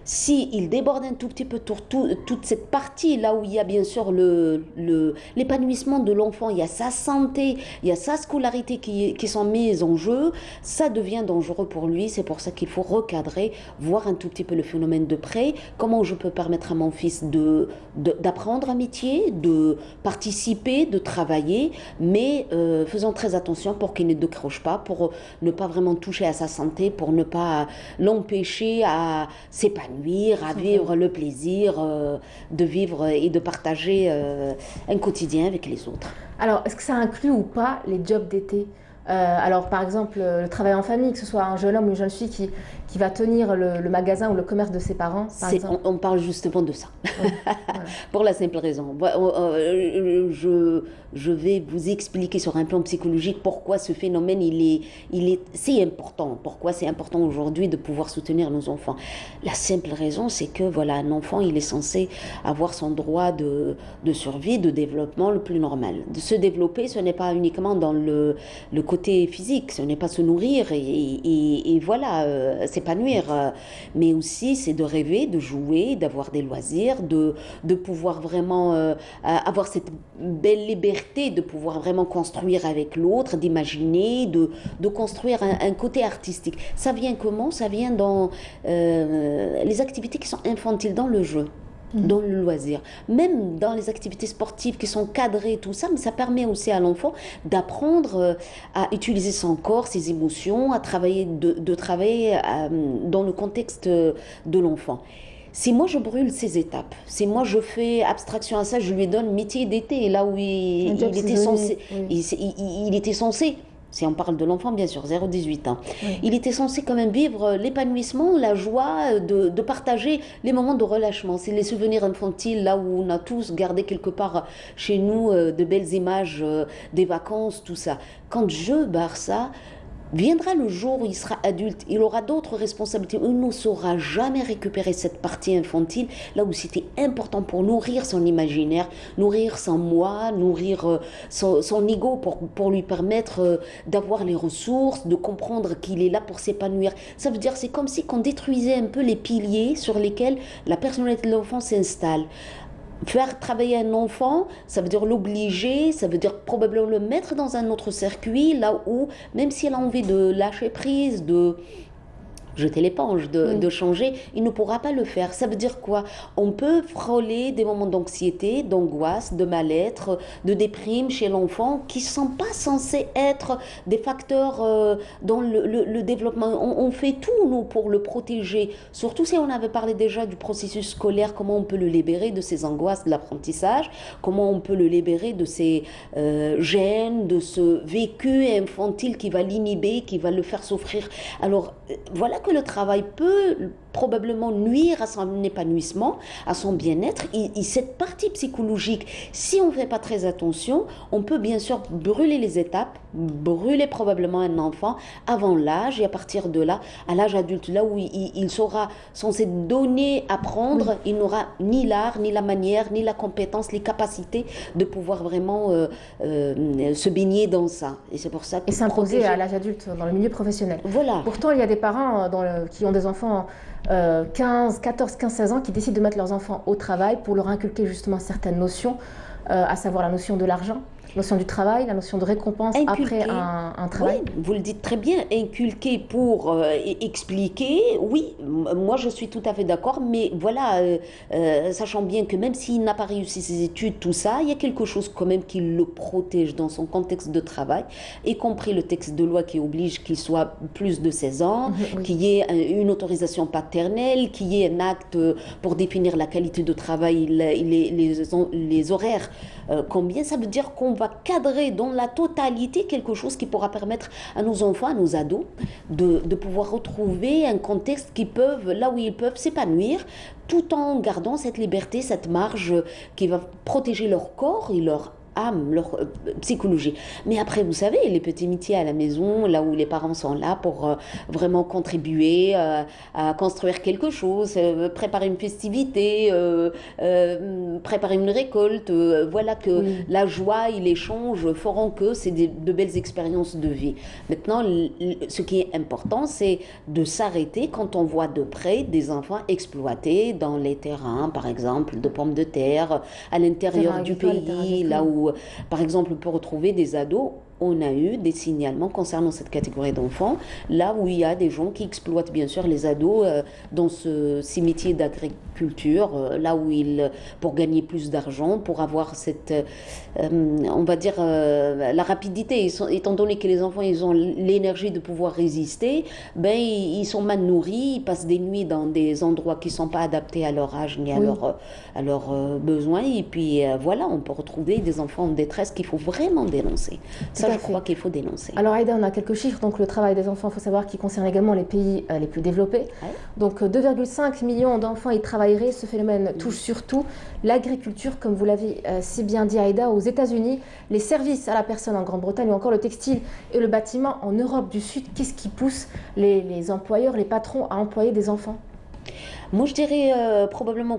s'il déborde un tout petit peu toute cette partie, là où il y a bien sûr l'épanouissement de l'enfant, il y a sa santé, il y a sa scolarité qui sont mises en jeu, ça devient dangereux pour lui. C'est pour ça qu'il faut recadrer, voir un tout petit peu le phénomène de près, comment je peux permettre à mon fils d'apprendre un métier, de participer, de travailler, mais faisons très attention pour qu'il ne décroche pas, pour ne pas vraiment toucher à sa santé, pour ne pas l'empêcher à s'épanouir, à vivre le plaisir de vivre et de partager un quotidien avec les autres. Alors, est-ce que ça inclut ou pas les jobs d'été? Alors, par exemple, le travail en famille, que ce soit un jeune homme ou une jeune fille qui va tenir le magasin ou le commerce de ses parents, par exemple. On parle justement de ça, voilà. Pour la simple raison. Je vais vous expliquer sur un plan psychologique pourquoi ce phénomène, c'est important. Pourquoi c'est important aujourd'hui de pouvoir soutenir nos enfants. La simple raison, c'est que voilà, un enfant, il est censé avoir son droit de survie, de développement le plus normal. De se développer, ce n'est pas uniquement dans le côté physique, ce n'est pas se nourrir et voilà, s'épanouir, mais aussi c'est de rêver, de jouer, d'avoir des loisirs, de pouvoir vraiment avoir cette belle liberté, de pouvoir vraiment construire avec l'autre, d'imaginer, de construire un côté artistique. Ça vient comment? Ça vient dans les activités qui sont infantiles, dans le jeu, dans le loisir, même dans les activités sportives qui sont cadrées, tout ça, mais ça permet aussi à l'enfant d'apprendre à utiliser son corps, ses émotions, à travailler, de travailler dans le contexte de l'enfant. Si moi je brûle ces étapes, si moi je fais abstraction à ça, je lui donne métier d'été, là où il était censé Si on parle de l'enfant, bien sûr, 0-18 ans. Oui. Il était censé quand même vivre l'épanouissement, la joie de partager les moments de relâchement. C'est les souvenirs infantiles, là où on a tous gardé quelque part chez nous de belles images des vacances, tout ça. Quand je barre ça, viendra le jour où il sera adulte, il aura d'autres responsabilités, il ne saura jamais récupérer cette partie infantile, là où c'était important pour nourrir son imaginaire, nourrir son moi, nourrir son ego pour lui permettre d'avoir les ressources, de comprendre qu'il est là pour s'épanouir. Ça veut dire, c'est comme si on détruisait un peu les piliers sur lesquels la personnalité de l'enfant s'installe. Faire travailler un enfant, ça veut dire l'obliger, ça veut dire probablement le mettre dans un autre circuit, là où, même si elle a envie de lâcher prise, de jeter l'éponge, de changer, il ne pourra pas le faire. Ça veut dire quoi? On peut frôler des moments d'anxiété, d'angoisse, de mal-être, de déprime chez l'enfant qui ne sont pas censés être des facteurs dans le développement. On fait tout, nous, pour le protéger. Surtout si on avait parlé déjà du processus scolaire, comment on peut le libérer de ces angoisses de l'apprentissage, comment on peut le libérer de ces gènes, de ce vécu infantile qui va l'inhiber, qui va le faire souffrir. Alors, voilà que le travail peut probablement nuire à son épanouissement, à son bien-être. Et cette partie psychologique, si on ne fait pas très attention, on peut bien sûr brûler les étapes, brûler probablement un enfant avant l'âge, et à partir de là, à l'âge adulte, là où il sera censé donner, apprendre, il n'aura ni l'art, ni la manière, ni la compétence, les capacités de pouvoir vraiment se baigner dans ça. Et c'est pour ça que et s'imposer à l'âge adulte dans le milieu professionnel. Voilà. Pourtant, il y a des parents qui ont des enfants 14, 15, 16 ans qui décident de mettre leurs enfants au travail pour leur inculquer justement certaines notions, à savoir la notion de l'argent, la notion du travail, la notion de récompense après un travail. Oui, vous le dites très bien, inculquer pour expliquer, oui, moi je suis tout à fait d'accord, mais voilà, sachant bien que même s'il n'a pas réussi ses études, tout ça, il y a quelque chose quand même qui le protège dans son contexte de travail, y compris le texte de loi qui oblige qu'il soit plus de 16 ans, qu'il y ait une autorisation paternelle, qu'il y ait un acte pour définir la qualité de travail, les horaires. Combien ça veut dire qu'on va cadrer dans la totalité quelque chose qui pourra permettre à nos enfants, à nos ados, de pouvoir retrouver un contexte là où ils peuvent s'épanouir, tout en gardant cette liberté, cette marge qui va protéger leur corps et leur âme, leur psychologie. Mais après, vous savez, les petits métiers à la maison, là où les parents sont là pour vraiment contribuer à construire quelque chose, préparer une festivité, préparer une récolte, voilà que la joie et l'échange feront que c'est de belles expériences de vie. Maintenant, ce qui est important, c'est de s'arrêter quand on voit de près des enfants exploités dans les terrains, par exemple, de pommes de terre, à l'intérieur du pays, là où par exemple, on peut retrouver des ados. On a eu des signalements concernant cette catégorie d'enfants, là où il y a des gens qui exploitent bien sûr les ados dans ces métiers d'agriculture, là où pour gagner plus d'argent, pour avoir cette, on va dire, la rapidité, étant donné que les enfants, ils ont l'énergie de pouvoir résister, ben, ils sont mal nourris, ils passent des nuits dans des endroits qui ne sont pas adaptés à leur âge ni à leurs besoins, et puis voilà, on peut retrouver des enfants en détresse qu'il faut vraiment dénoncer. Ça, je crois qu'il faut dénoncer. Alors Aïda, on a quelques chiffres. Donc le travail des enfants, il faut savoir qu'il concerne également les pays les plus développés. Donc 2,5 millions d'enfants y travailleraient. Ce phénomène touche surtout l'agriculture, comme vous l'avez si bien dit Aïda, aux États-Unis, les services à la personne en Grande-Bretagne ou encore le textile et le bâtiment en Europe du Sud. Qu'est-ce qui pousse les employeurs, les patrons à employer des enfants ? Moi, je dirais probablement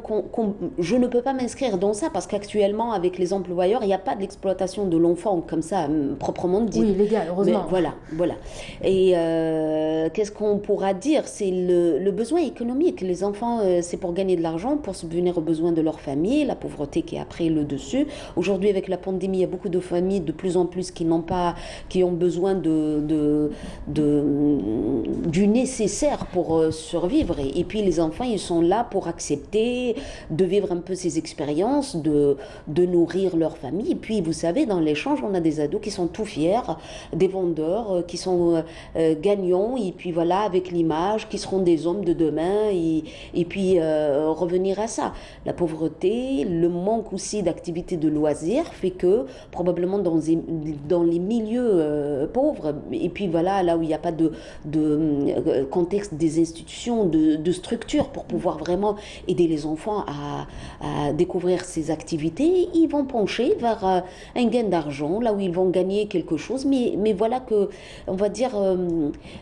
je ne peux pas m'inscrire dans ça parce qu'actuellement, avec les employeurs, il n'y a pas d'exploitation de l'enfant comme ça, proprement dit. Oui, légal, heureusement. Mais voilà. Et qu'est-ce qu'on pourra dire? C'est le besoin économique. Les enfants, c'est pour gagner de l'argent, pour subvenir aux besoins de leur famille, la pauvreté qui a pris le dessus. Aujourd'hui, avec la pandémie, il y a beaucoup de familles de plus en plus qui ont besoin du nécessaire pour survivre. Et puis, les enfants, ils sont là pour accepter de vivre un peu ces expériences, de nourrir leur famille. Et puis, vous savez, dans l'échange, on a des ados qui sont tout fiers, des vendeurs qui sont gagnants, et puis voilà, avec l'image, qui seront des hommes de demain, et puis revenir à ça. La pauvreté, le manque aussi d'activités de loisirs fait que, probablement dans les milieux pauvres, et puis voilà, là où il n'y a pas de contexte des institutions, de structures pour pouvoir vraiment aider les enfants à découvrir ces activités, ils vont pencher vers un gain d'argent, là où ils vont gagner quelque chose, mais voilà que, on va dire,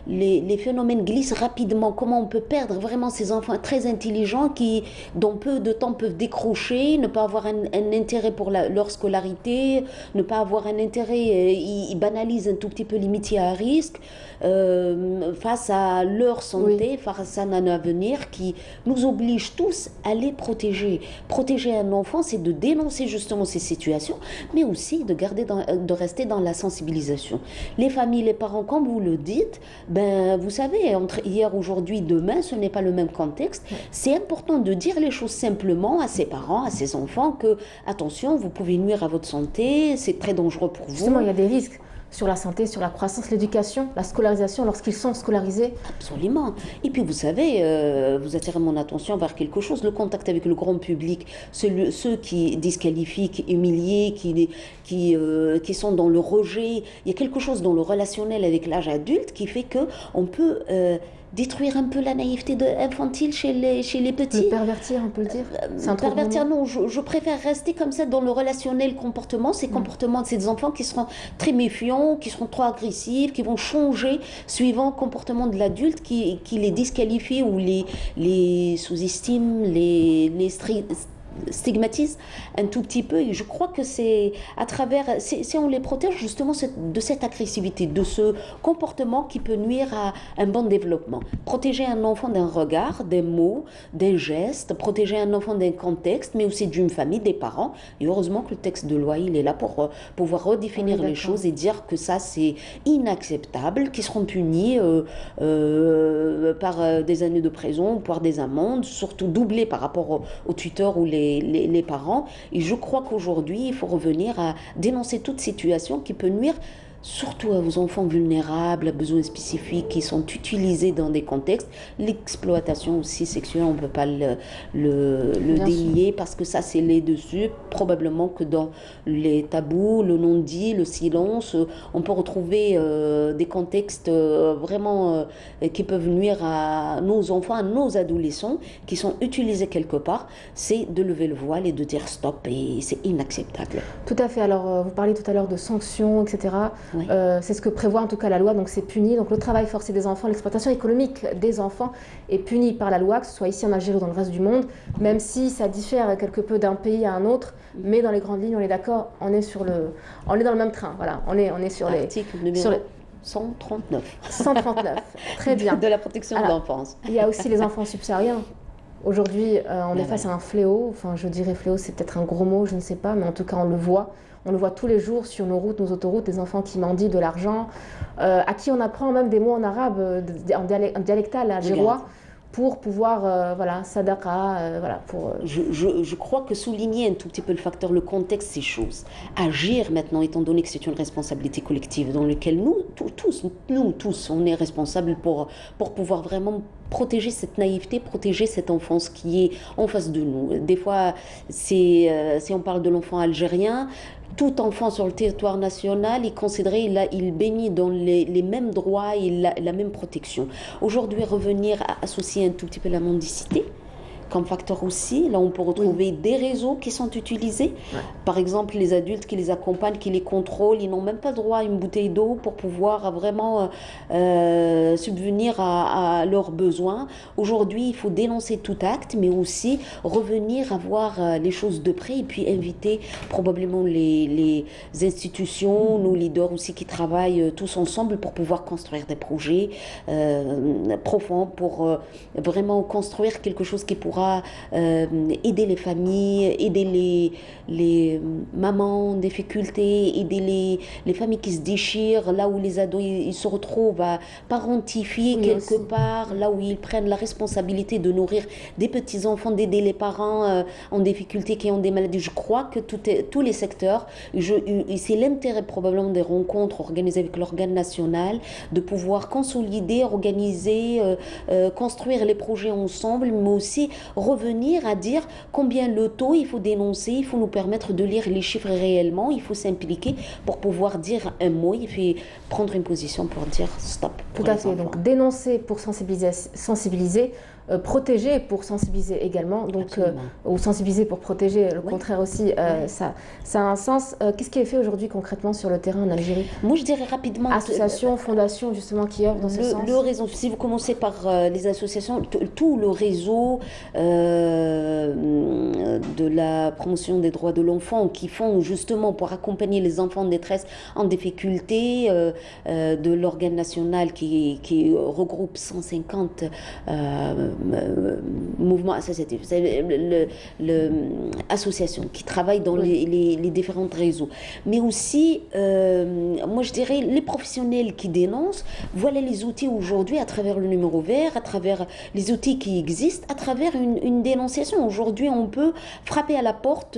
les phénomènes glissent rapidement. Comment on peut perdre vraiment ces enfants très intelligents qui, dans peu de temps, peuvent décrocher, ne pas avoir un intérêt pour leur scolarité, ne pas avoir un intérêt, ils banalisent un tout petit peu l'amitié à risque, face à leur santé, face à un avenir qui nous oblige tous à les protéger. Protéger un enfant, c'est de dénoncer justement ces situations, mais aussi de rester dans la sensibilisation. Les familles, les parents, comme vous le dites, ben, vous savez, entre hier, aujourd'hui, demain, ce n'est pas le même contexte. C'est important de dire les choses simplement à ses parents, à ses enfants, que, attention, vous pouvez nuire à votre santé, c'est très dangereux pour vous. Justement, il y a des risques sur la santé, sur la croissance, l'éducation, la scolarisation lorsqu'ils sont scolarisés. Absolument. Et puis vous savez, vous attirez mon attention vers quelque chose, le contact avec le grand public, ceux qui disqualifient, qui humilient, qui sont dans le rejet. Il y a quelque chose dans le relationnel avec l'âge adulte qui fait qu'on peut détruire un peu la naïveté infantile chez les petits. Le pervertir, on peut le dire. C'est un pervertir, non, je préfère rester comme ça dans le relationnel comportement, ces comportements de ces enfants qui seront très méfiants, qui seront trop agressifs, qui vont changer suivant le comportement de l'adulte qui les disqualifie ou les sous-estime, les stigmatise un tout petit peu. Et je crois que c'est à travers, si on les protège justement de cette agressivité, de ce comportement qui peut nuire à un bon développement. Protéger un enfant d'un regard, des mots, d'un geste, protéger un enfant d'un contexte, mais aussi d'une famille, des parents. Et heureusement que le texte de loi, il est là pour pouvoir redéfinir les choses et dire que ça, c'est inacceptable, qu'ils seront punis par des années de prison, par des amendes, surtout doublées par rapport aux tuteurs ou les parents. Et je crois qu'aujourd'hui, il faut revenir à dénoncer toute situation qui peut nuire surtout à vos enfants vulnérables, à besoins spécifiques qui sont utilisés dans des contextes. L'exploitation aussi sexuelle, on ne peut pas le dénier parce que ça, c'est les dessus. Probablement que dans les tabous, le non-dit, le silence, on peut retrouver des contextes vraiment qui peuvent nuire à nos enfants, à nos adolescents qui sont utilisés quelque part. C'est de lever le voile et de dire stop, et c'est inacceptable. Tout à fait. Alors, vous parliez tout à l'heure de sanctions, etc. Oui. C'est ce que prévoit en tout cas la loi, donc c'est puni. Donc le travail forcé des enfants, l'exploitation économique des enfants est punie par la loi, que ce soit ici en Algérie ou dans le reste du monde, même si ça diffère quelque peu d'un pays à un autre, mais dans les grandes lignes, on est d'accord, on est dans le même train, voilà, on est sur l'article numéro 139. 139, très bien. De la protection de l'enfance. Il y a aussi les enfants subsahariens. Aujourd'hui, on est face à un fléau, enfin je dirais fléau, c'est peut-être un gros mot, je ne sais pas, mais en tout cas on le voit. On le voit tous les jours sur nos routes, nos autoroutes, des enfants qui mendient de l'argent, à qui on apprend même des mots en arabe, en dialectal algérois, pour pouvoir, voilà, sadaqa, voilà, pour... Je crois que souligner un tout petit peu le facteur, le contexte, ces choses. Agir maintenant, étant donné que c'est une responsabilité collective dans laquelle nous tous, on est responsables pour pouvoir vraiment protéger cette naïveté, protéger cette enfance qui est en face de nous. Des fois, si on parle de l'enfant algérien, tout enfant sur le territoire national est considéré, il baigne dans les mêmes droits et la même protection. Aujourd'hui, revenir à associer un tout petit peu la mendicité comme facteur aussi. Là, on peut retrouver des réseaux qui sont utilisés. Ouais. Par exemple, les adultes qui les accompagnent, qui les contrôlent, ils n'ont même pas droit à une bouteille d'eau pour pouvoir vraiment subvenir à leurs besoins. Aujourd'hui, il faut dénoncer tout acte, mais aussi revenir à voir les choses de près et puis inviter probablement les institutions, nos leaders aussi qui travaillent tous ensemble pour pouvoir construire des projets profonds, pour vraiment construire quelque chose qui pourra pourra aider les familles, aider les mamans en difficulté, aider les familles qui se déchirent, là où les ados ils se retrouvent à parentifier quelque part, là où ils prennent la responsabilité de nourrir des petits-enfants, d'aider les parents en difficulté qui ont des maladies. Je crois que tous les secteurs, c'est l'intérêt probablement des rencontres organisées avec l'organe national, de pouvoir consolider, organiser, construire les projets ensemble, mais aussi revenir à dire combien le taux il faut dénoncer, il faut nous permettre de lire les chiffres réellement, il faut s'impliquer pour pouvoir dire un mot, il faut prendre une position pour dire stop. Tout à fait, donc dénoncer pour sensibiliser, protéger pour sensibiliser également, donc, ou sensibiliser pour protéger, le contraire aussi, ça a un sens. Qu'est-ce qui est fait aujourd'hui concrètement sur le terrain en Algérie? Moi je dirais rapidement... Associations, fondations justement qui œuvrent dans ce sens. Le réseau, si vous commencez par les associations, tout le réseau de la promotion des droits de l'enfant qui font justement pour accompagner les enfants en détresse, en difficulté, de l'organe national qui regroupe 150 mouvements associatifs, associations qui travaillent dans les différents réseaux. Mais aussi, moi je dirais, les professionnels qui dénoncent, voilà les outils aujourd'hui à travers le numéro vert, à travers les outils qui existent, à travers une dénonciation. Aujourd'hui, on peut frapper à la porte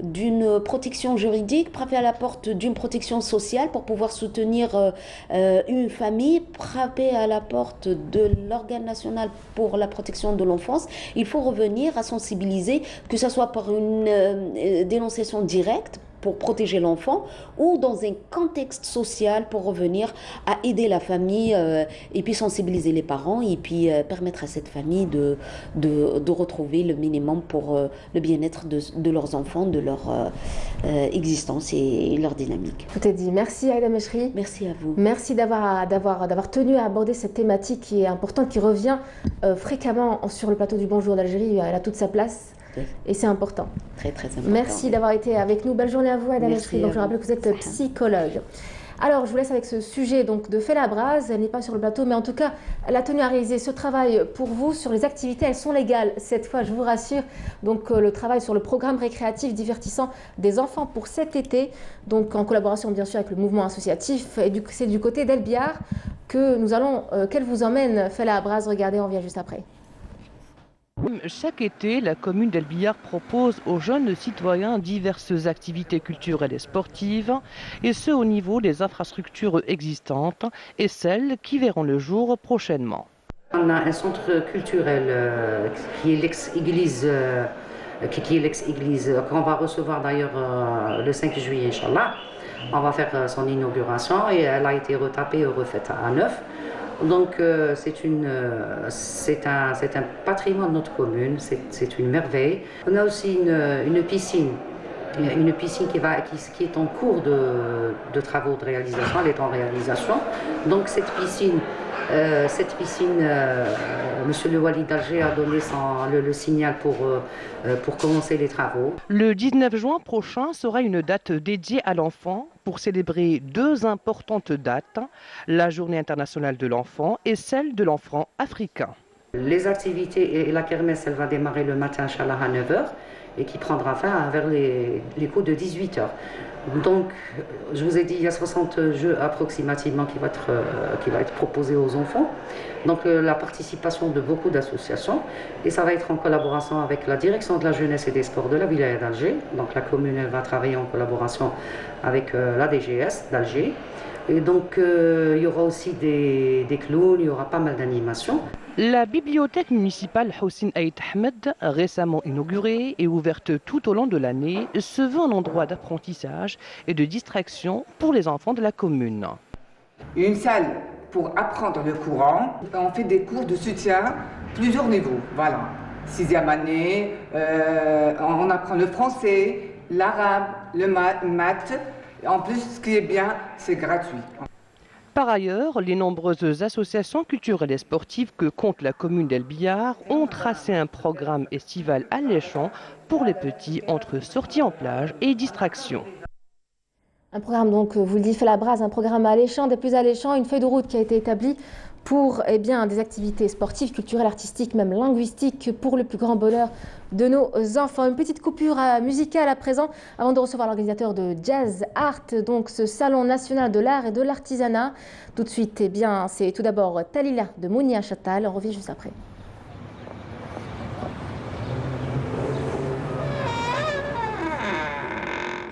d'une protection juridique, frapper à la porte d'une protection sociale pour pouvoir soutenir une famille, frapper à la porte de l'organe national pour la protection de l'enfance. Il faut revenir à sensibiliser, que ce soit par une dénonciation directe pour protéger l'enfant ou dans un contexte social pour revenir à aider la famille et puis sensibiliser les parents et puis permettre à cette famille de retrouver le minimum pour le bien-être de leurs enfants, de leur existence et leur dynamique. Tout est dit. Merci Aïda Mechri. Merci à vous. Merci d'avoir tenu à aborder cette thématique qui est importante, qui revient fréquemment sur le plateau du Bonjour d'Algérie. Elle a toute sa place. Et c'est important. Très, très important. Merci d'avoir été avec nous. Belle journée à vous, Aïda Mechri. Donc, je rappelle que vous êtes psychologue. Alors, je vous laisse avec ce sujet donc, de Felabraz. Elle n'est pas sur le plateau, mais en tout cas, elle a tenu à réaliser ce travail pour vous sur les activités. Elles sont légales cette fois, je vous rassure. Donc, le travail sur le programme récréatif divertissant des enfants pour cet été. Donc, en collaboration, bien sûr, avec le mouvement associatif. Et c'est du côté d'El Biar que nous allons, qu'elle vous emmène, Felabraz. Regardez, on vient juste après. Chaque été, la commune d'El Biar propose aux jeunes citoyens diverses activités culturelles et sportives, et ce au niveau des infrastructures existantes et celles qui verront le jour prochainement. On a un centre culturel qui est l'ex-église, qu'on va recevoir d'ailleurs le 5 juillet, Inch'Allah. On va faire son inauguration et elle a été retapée et refaite à neuf. Donc c'est un patrimoine de notre commune, c'est une merveille. On a aussi une piscine qui est en cours de travaux de réalisation, elle est en réalisation. Donc cette piscine, Monsieur le Wali d'Alger a donné le signal pour commencer les travaux. Le 19 juin prochain sera une date dédiée à l'enfant pour célébrer deux importantes dates, la Journée internationale de l'enfant et celle de l'enfant africain. Les activités et la kermesse, elle va démarrer le matin, Inch'Allah, à 9h et qui prendra fin vers les coups de 18h. Donc, je vous ai dit, il y a 60 jeux approximativement qui va être proposés aux enfants. Donc, la participation de beaucoup d'associations. Et ça va être en collaboration avec la direction de la jeunesse et des sports de la Wilaya d'Alger. Donc, la commune, elle va travailler en collaboration avec la DGS d'Alger. Et donc, il y aura aussi des clowns, il y aura pas mal d'animations. La bibliothèque municipale Hossein Aït Ahmed, récemment inaugurée et ouverte tout au long de l'année, se veut un endroit d'apprentissage et de distraction pour les enfants de la commune. Une salle pour apprendre le Coran. On fait des cours de soutien, plusieurs niveaux. Voilà. 6e année, on apprend le français, l'arabe, le maths. En plus, ce qui est bien, c'est gratuit. Par ailleurs, les nombreuses associations culturelles et sportives que compte la commune d'El Biar ont tracé un programme estival alléchant pour les petits entre sorties en plage et distraction. Un programme, donc, vous le dites, Felabraz, un programme alléchant, des plus alléchants, une feuille de route qui a été établie pour des activités sportives, culturelles, artistiques, même linguistiques, pour le plus grand bonheur de nos enfants. Une petite coupure musicale à présent, avant de recevoir l'organisateur de Jazz Art, donc ce salon national de l'art et de l'artisanat. Tout de suite, c'est tout d'abord Talila de Mounia Chatal. On revient juste après.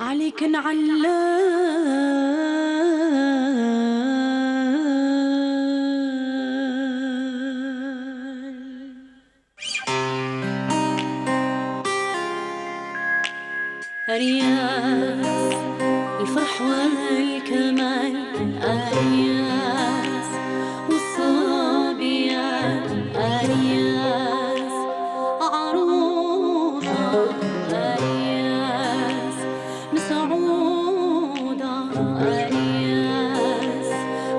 عليك نعلم أرياس الفرح والكمال أرياس والصبيان أرياس عروسة أرياس مسعودة أرياس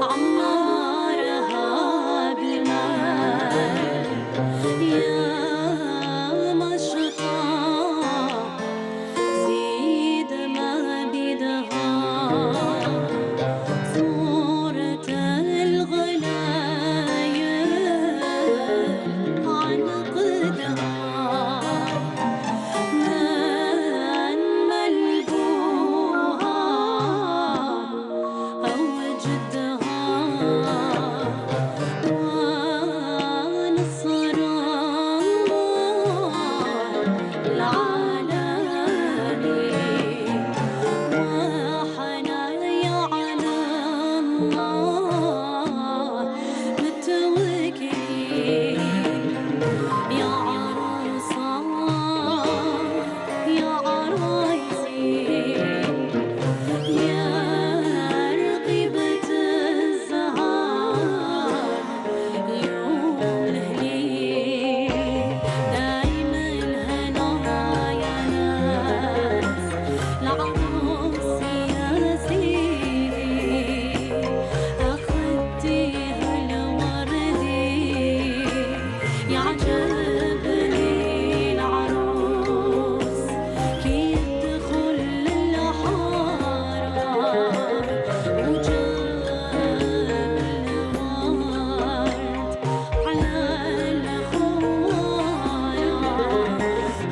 عمارها بالمال يا مشطة زيد ما بدها صورة الغلايا عن قدها من ملبوها أو جدها ونصرها العالمي وحنايا على الله متوكلين يا عروسة يا عرايسين يا رقيبة الزهار يوم الهليل دايما الهنا يا ناس العروس يا سيدي أخديها الوردي يعجبني العروس كي يدخل الحارة وجاب الورد على الخوارة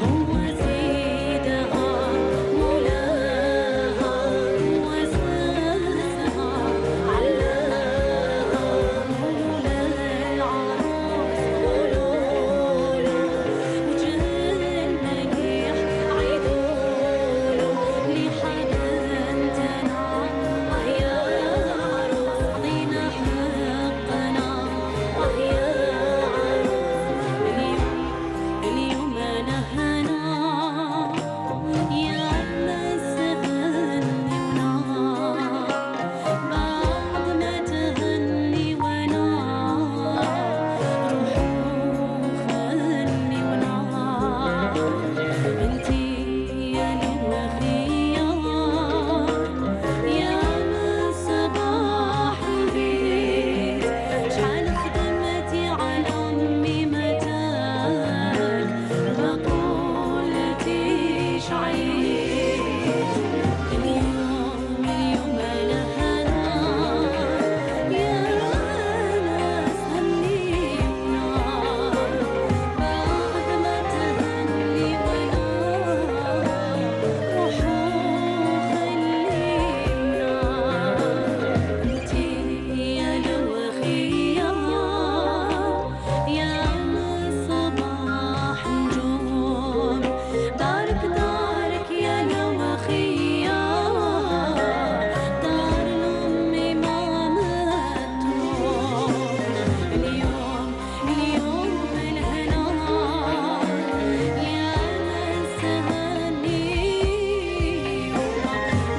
هو زيدها مولاها وأساسها علاها مولا العروس قولوله وجه المليح عيدوله لحدا انتنا يا عروس عطينا حقنا يا عروس اليوم أنا هنا يا ناس تهني ونار بعد ما تهني ونار روحوا خلي ونار انتي يا الخيار يا من صباح البيت شحال خدمتي على أمي متاك ما قلتيش عيد اليوم أنا هنا يا ناس هني ونار بعد ما تهني ونار روحوا خلي ونار انتي يا الخيار يا من صباح نجوم دارك دارك يا الخيار دار الأمي ما متروح اليوم الهنا يا ناس هني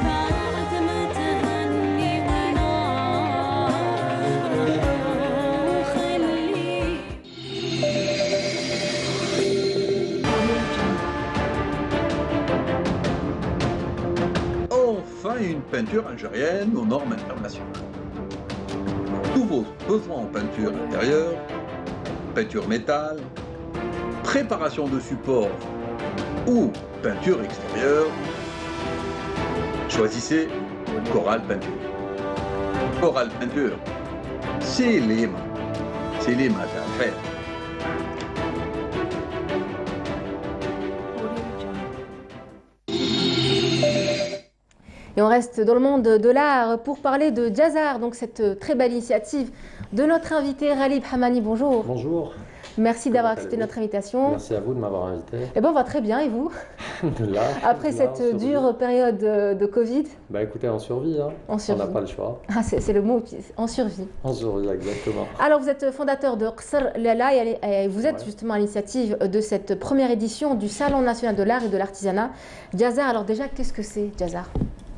بعد ما تهني ونار روحوا خلي Enfin, une peinture algérienne aux normes internationales. Tous vos besoins en peinture intérieure, peinture métal, préparation de support ou peinture extérieure, choisissez Coral Peinture. Coral Peinture, c'est les mains. C'est les matins à faire. Et on reste dans le monde de l'art pour parler de Jazzar, donc cette très belle initiative de notre invité Ghalib Hamani. Bonjour. Bonjour. Merci d'avoir accepté notre invitation. Merci à vous de m'avoir invité. Eh ben, on va très bien, et vous? Après cette dure période de Covid? Bah écoutez, on survit, hein. On survit. On n'a pas le choix. Ah, c'est le mot, on survit. On survit, exactement. Alors, vous êtes fondateur de Qsr Lala et vous êtes justement à l'initiative de cette première édition du Salon national de l'art et de l'artisanat. Jazzar, alors déjà, qu'est-ce que c'est Jazzar?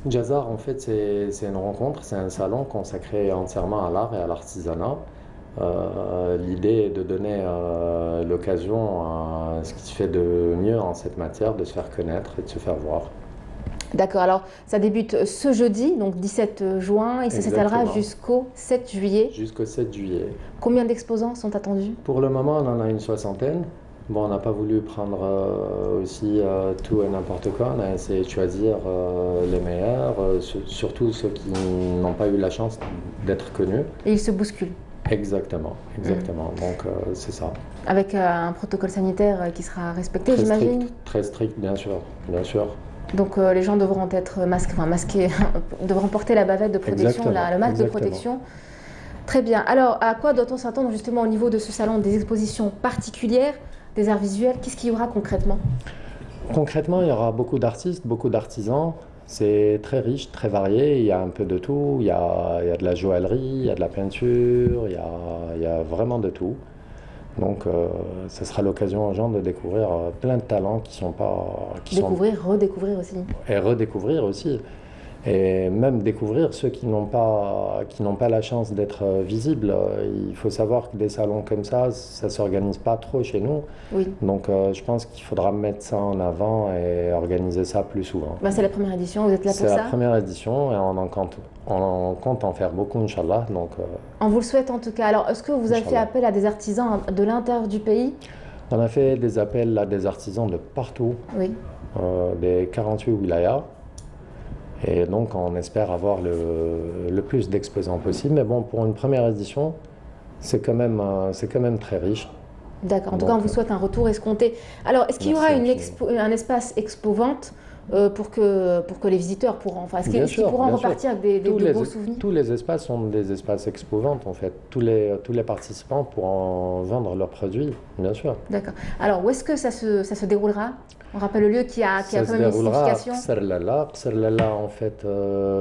Jazzar, en fait, c'est une rencontre, c'est un salon consacré entièrement à l'art et à l'artisanat. L'idée est de donner l'occasion à ce qui se fait de mieux en cette matière, de se faire connaître et de se faire voir. D'accord, alors ça débute ce jeudi, donc 17 juin, et ça s'étalera jusqu'au 7 juillet. Jusqu'au 7 juillet. Combien d'exposants sont attendus? Pour le moment, on en a une 60aine. Bon, on n'a pas voulu prendre aussi tout et n'importe quoi, on a essayé de choisir les meilleurs, surtout ceux qui n'ont pas eu la chance d'être connus. Et ils se bousculent. Exactement, exactement. Donc c'est ça. Avec un protocole sanitaire qui sera respecté, j'imagine? Très strict, bien sûr, bien sûr. Donc les gens devront être masqués, devront porter la bavette de protection, le masque de protection. Très bien. Alors, à quoi doit-on s'attendre justement au niveau de ce salon? Des expositions particulières, des arts visuels? Qu'est-ce qu'il y aura concrètement? Concrètement, il y aura beaucoup d'artistes, beaucoup d'artisans. C'est très riche, très varié, il y a un peu de tout, il y a de la joaillerie, il y a de la peinture, il y a vraiment de tout. Donc ce sera l'occasion aux gens de découvrir plein de talents qui sont pas... redécouvrir aussi. Et redécouvrir aussi. Et même découvrir ceux qui n'ont pas la chance d'être visibles. Il faut savoir que des salons comme ça ne s'organise pas trop chez nous. Oui. Donc je pense qu'il faudra mettre ça en avant et organiser ça plus souvent. Bah, c'est la première édition, vous êtes là pour ça? C'est la première édition et on compte en faire beaucoup, Inch'Allah. Donc, on vous le souhaite en tout cas. Alors, est-ce que vous avez fait appel à des artisans de l'intérieur du pays? On a fait des appels à des artisans de partout, oui. Des 48 wilayas. Et donc, on espère avoir le plus d'exposants possible. Mais bon, pour une première édition, c'est quand même très riche. D'accord. En tout cas, on vous souhaite un retour escompté. Alors, est-ce qu'il y aura un espace expo-vente pour que les visiteurs pourront... Enfin, est-ce qu'ils pourront repartir avec de beaux souvenirs? Tous les espaces sont des espaces expo-vente, en fait. Tous les participants pourront vendre leurs produits, bien sûr. D'accord. Alors, où est-ce que ça se déroulera? On rappelle le lieu qui a quand même une signification. Qsr Lala. Qsr Lala, en fait,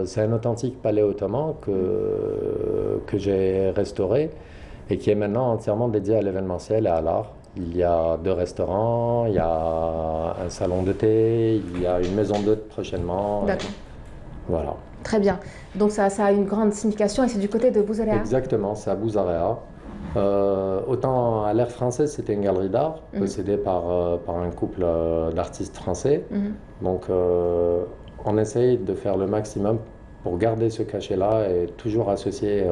c'est un authentique palais ottoman que j'ai restauré et qui est maintenant entièrement dédié à l'événementiel et à l'art. Il y a 2 restaurants, il y a un salon de thé, il y a une maison d'hôtes prochainement. D'accord. Voilà. Très bien. Donc ça a une grande signification et c'est du côté de Bouzarea. Exactement, c'est à Bouzarea. Autant à l'ère française, c'était une galerie d'art possédée par un couple d'artistes français. Donc on essaye de faire le maximum pour garder ce cachet-là et toujours associer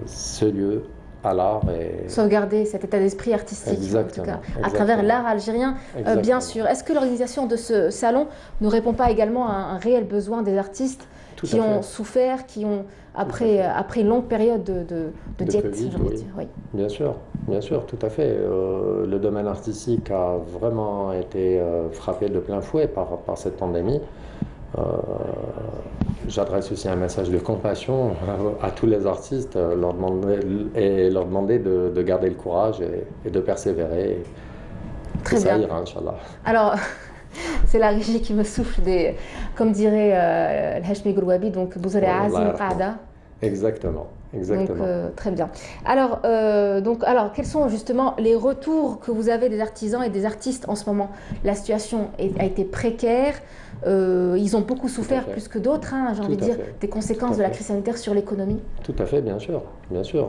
ce lieu à l'art. Et... sauvegarder cet état d'esprit artistique, exactement, en tout cas, à travers l'art algérien, bien sûr. Est-ce que l'organisation de ce salon ne répond pas également à un réel besoin des artistes qui ont souffert, qui ont, après une longue période de diète, Covid, j'ai envie de dire, oui. Bien sûr, tout à fait. Le domaine artistique a vraiment été frappé de plein fouet par cette pandémie. J'adresse aussi un message de compassion à tous les artistes, leur demander de garder le courage et de persévérer. Très bien. Ça ira, Inch'Allah. Alors, c'est la régie qui me souffle comme dirait le Hachmi Gourouabi, donc Bouzarea Azim Qaada. Exactement. Donc, très bien. Alors, quels sont justement les retours que vous avez des artisans et des artistes en ce moment? La situation a été précaire, ils ont beaucoup souffert plus que d'autres, hein, j'ai envie de dire, des conséquences de la crise sanitaire sur l'économie. Tout à fait, bien sûr.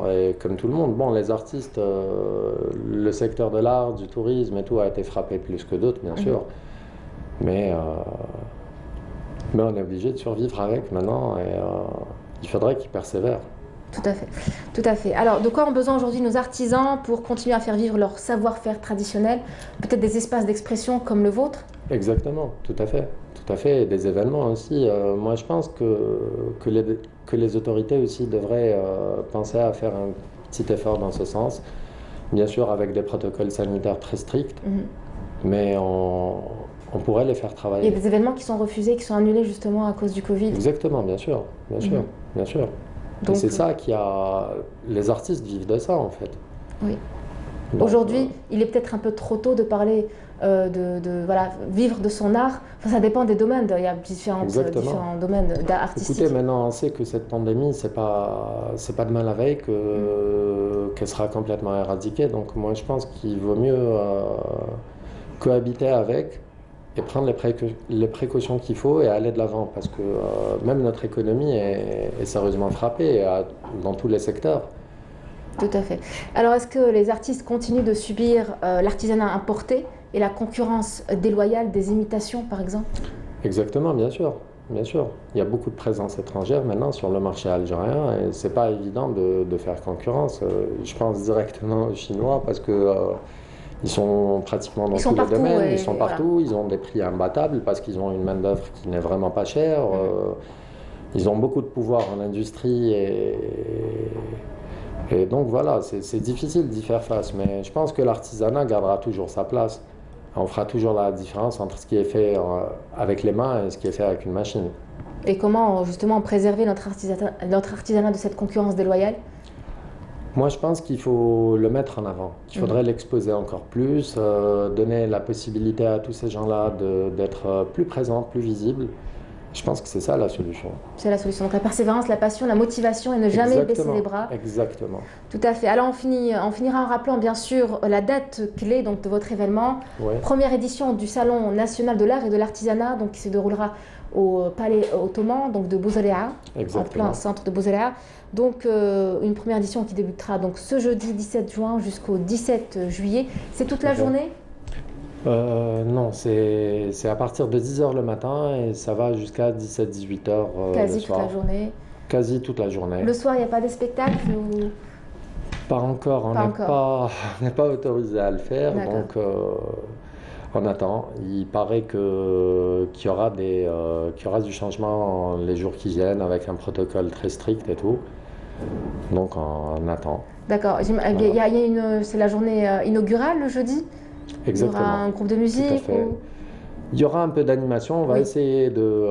Et comme tout le monde, bon, les artistes, le secteur de l'art, du tourisme et tout a été frappé plus que d'autres, bien sûr. Mais on est obligé de survivre avec maintenant et il faudrait qu'ils persévèrent. Tout à fait, tout à fait. Alors, de quoi ont besoin aujourd'hui nos artisans pour continuer à faire vivre leur savoir-faire traditionnel? Peut-être des espaces d'expression comme le vôtre? Exactement, tout à fait, et des événements aussi. Moi, je pense que les autorités aussi devraient penser à faire un petit effort dans ce sens. Bien sûr, avec des protocoles sanitaires très stricts, mais on pourrait les faire travailler. Il y a des événements qui sont refusés, qui sont annulés justement à cause du Covid. Exactement, bien sûr, bien sûr, bien sûr. Donc, c'est ça qui a... Les artistes vivent de ça, en fait. Oui. Aujourd'hui, il est peut-être un peu trop tôt de parler voilà, vivre de son art. Enfin, ça dépend des domaines. Il y a différents domaines artistiques. Écoutez, maintenant, on sait que cette pandémie, c'est pas demain la veille qu'elle sera complètement éradiquée. Donc, moi, je pense qu'il vaut mieux cohabiter avec et prendre les précautions qu'il faut et aller de l'avant. Parce que même notre économie est sérieusement frappée dans tous les secteurs. Tout à fait. Alors, est-ce que les artistes continuent de subir l'artisanat importé et la concurrence déloyale des imitations, par exemple? Exactement, bien sûr. Bien sûr. Il y a beaucoup de présence étrangère maintenant sur le marché algérien et c'est pas évident de faire concurrence. Je pense directement aux Chinois parce que ils sont pratiquement dans tous les domaines, ils sont partout, ils ont des prix imbattables parce qu'ils ont une main-d'œuvre qui n'est vraiment pas chère. Ils ont beaucoup de pouvoir en industrie et donc voilà, c'est difficile d'y faire face, mais je pense que l'artisanat gardera toujours sa place. On fera toujours la différence entre ce qui est fait avec les mains et ce qui est fait avec une machine. Et comment justement préserver notre artisanat de cette concurrence déloyale? Moi, je pense qu'il faut le mettre en avant. Il faudrait l'exposer encore plus, donner la possibilité à tous ces gens-là d'être plus présents, plus visibles. Je pense que c'est ça la solution. C'est la solution. Donc la persévérance, la passion, la motivation et ne jamais baisser les bras. Exactement. Tout à fait. Alors on finira en rappelant bien sûr la date clé donc, de votre événement. Ouais. Première édition du Salon national de l'art et de l'artisanat qui se déroulera au Palais Ottoman donc de Bouzaléa, en plein centre de Bouzaléa. Donc une première édition qui débutera donc ce jeudi 17 juin jusqu'au 17 juillet. C'est toute la journée? Non, c'est à partir de 10h le matin et ça va jusqu'à 17-18h Quasi le soir. Toute la journée. Quasi toute la journée. Le soir, il n'y a pas de spectacle ou... Pas encore, on n'est pas autorisé à le faire, donc on attend. Il paraît qu'il y aura du changement les jours qui viennent avec un protocole très strict et tout, donc on attend. D'accord, c'est la journée inaugurale le jeudi? Exactement. Il y aura un groupe de musique Il y aura un peu d'animation, on va essayer de...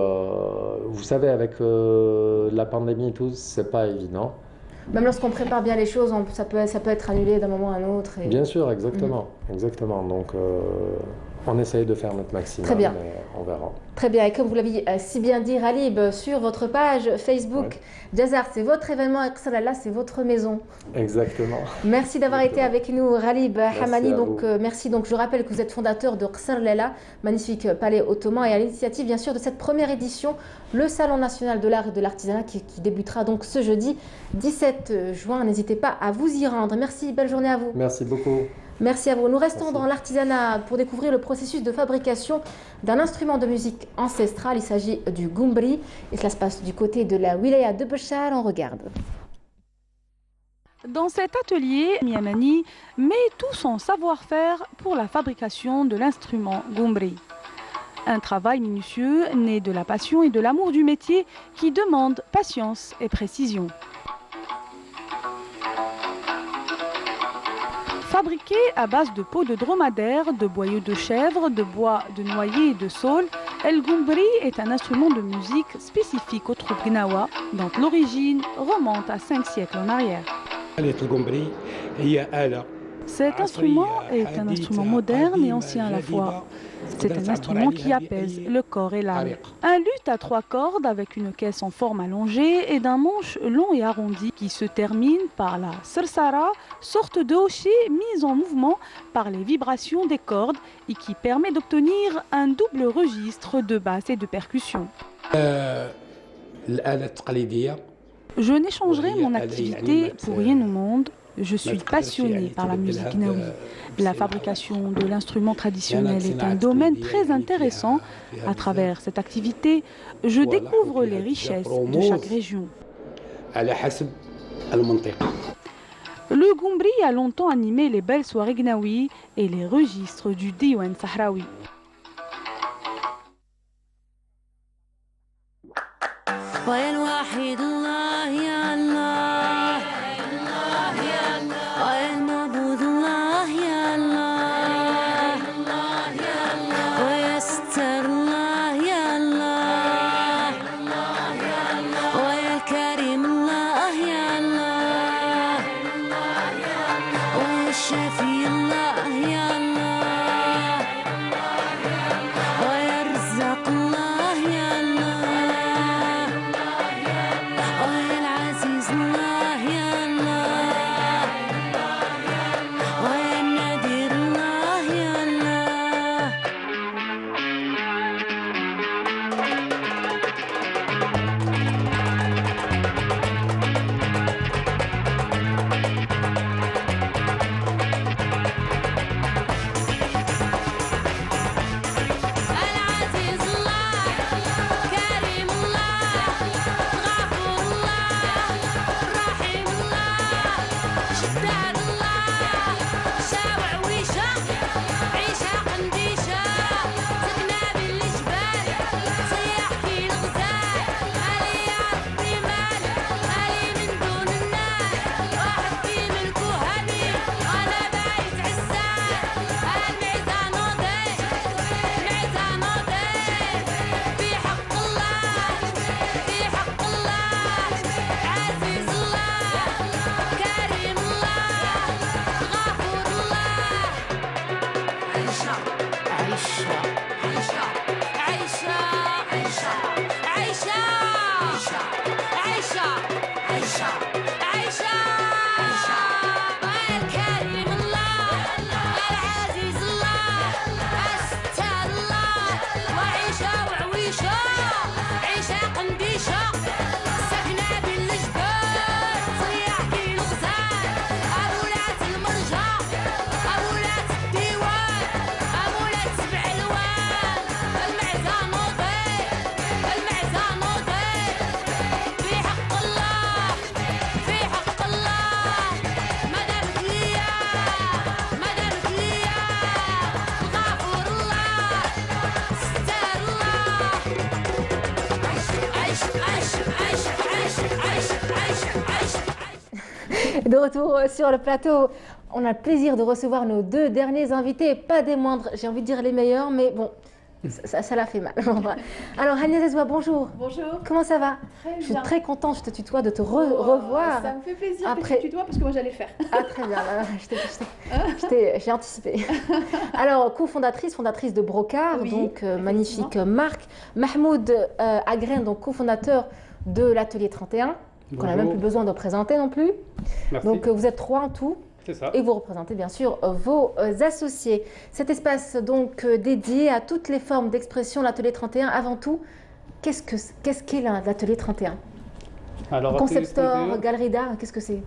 vous savez, avec la pandémie et tout, c'est pas évident. Même lorsqu'on prépare bien les choses, ça peut être annulé d'un moment à un autre. Bien sûr, exactement. Exactement. Donc, on essaye de faire notre maximum, très bien. Mais on verra. Très bien. Et comme vous l'avez si bien dit, Ralib, sur votre page Facebook, Jazzart, c'est votre événement et Qsarlala, c'est votre maison. Exactement. Merci d'avoir été avec nous, Ralib Hamani. Donc, merci. Donc, je rappelle que vous êtes fondateur de Qsarlala, magnifique palais ottoman, et à l'initiative, bien sûr, de cette première édition, le Salon national de l'art et de l'artisanat qui débutera donc ce jeudi 17 juin. N'hésitez pas à vous y rendre. Merci. Belle journée à vous. Merci beaucoup. Merci à vous. Nous restons dans l'artisanat pour découvrir le processus de fabrication d'un instrument de musique ancestral. Il s'agit du Goumbri et cela se passe du côté de la wilaya de Béchar. On regarde. Dans cet atelier, Miamani met tout son savoir-faire pour la fabrication de l'instrument Goumbri. Un travail minutieux né de la passion et de l'amour du métier qui demande patience et précision. Fabriqué à base de peau de dromadaire, de boyaux de chèvre, de bois de noyer et de saule, El Goumbri est un instrument de musique spécifique au troupe Gnawa, dont l'origine remonte à 5 siècles en arrière. Cet instrument est un instrument moderne et ancien à la fois. C'est un instrument qui apaise le corps et l'âme. Un luth à 3 cordes avec une caisse en forme allongée et d'un manche long et arrondi qui se termine par la sarsara, sorte de hochet mise en mouvement par les vibrations des cordes et qui permet d'obtenir un double registre de basse et de percussion. Je n'échangerai mon activité pour rien au monde. Je suis passionnée par la musique gnawi. La fabrication de l'instrument traditionnel est un domaine très intéressant. À travers cette activité, je découvre les richesses de chaque région. Le Goumbri a longtemps animé les belles soirées gnawi et les registres du Diwan sahraoui. شافي الله يا الله ويا رزاق الله يا الله ويا العزيز الله يا الله ويا النذير الله يا الله العزيز الله كريم الله غفور الله رحيم الله شداد الله شاوع ويشا عيشة قنديشة سكنة بالجبال سياح في الغزال هلي يا ربي مال هلي من دون الناس واحد في ملكه هني وانا بايت عسال الميزان وضيع الميزان وضيع في حق الله في حق الله عزيز الله كريم الله غفور الله عيشة عيشة عيشة عيشة عيشة عيشة عيشة عيشة عيشة الكريم الله العزيز الله الستار الله وعيشة وعويشة عيشة قنديشة سكنة بالجبال صياح في الغزال أبولات المرجع أبولات الديوان أبولات سبع الوان المعزان وضيع المعزان وضيع في حق الله في حق الله ما دامت ليا ما دامت ليا غفور الله ستار الله عيش عيش عيش عيش عيش عيش عيش De retour sur le plateau, on a le plaisir de recevoir nos deux derniers invités, pas des moindres, j'ai envie de dire les meilleurs, mais bon, ça l'a fait mal. Alors Hania Zazoua, bonjour. Bonjour. Comment ça va? Très Je suis bien. très contente, je te tutoie, de te revoir. Ça me fait plaisir Après- que tu tutoies parce que moi j'allais le faire. Ah très bien, j'ai anticipé. Alors, fondatrice de Brocard, Oui, donc magnifique marque. Mahmoud Agren, donc cofondateur de l'Atelier 31, qu'on n'a Bonjour. même plus besoin de présenter non plus. Merci. Donc vous êtes 3 en tout. C'est ça. Et vous représentez bien sûr vos associés. Cet espace donc dédié à toutes les formes d'expression, l'Atelier 31, avant tout, qu'est-ce qu'est l'Atelier 31? Alors, Concept Atelier 31, store, galerie d'art, qu'est-ce que c'est?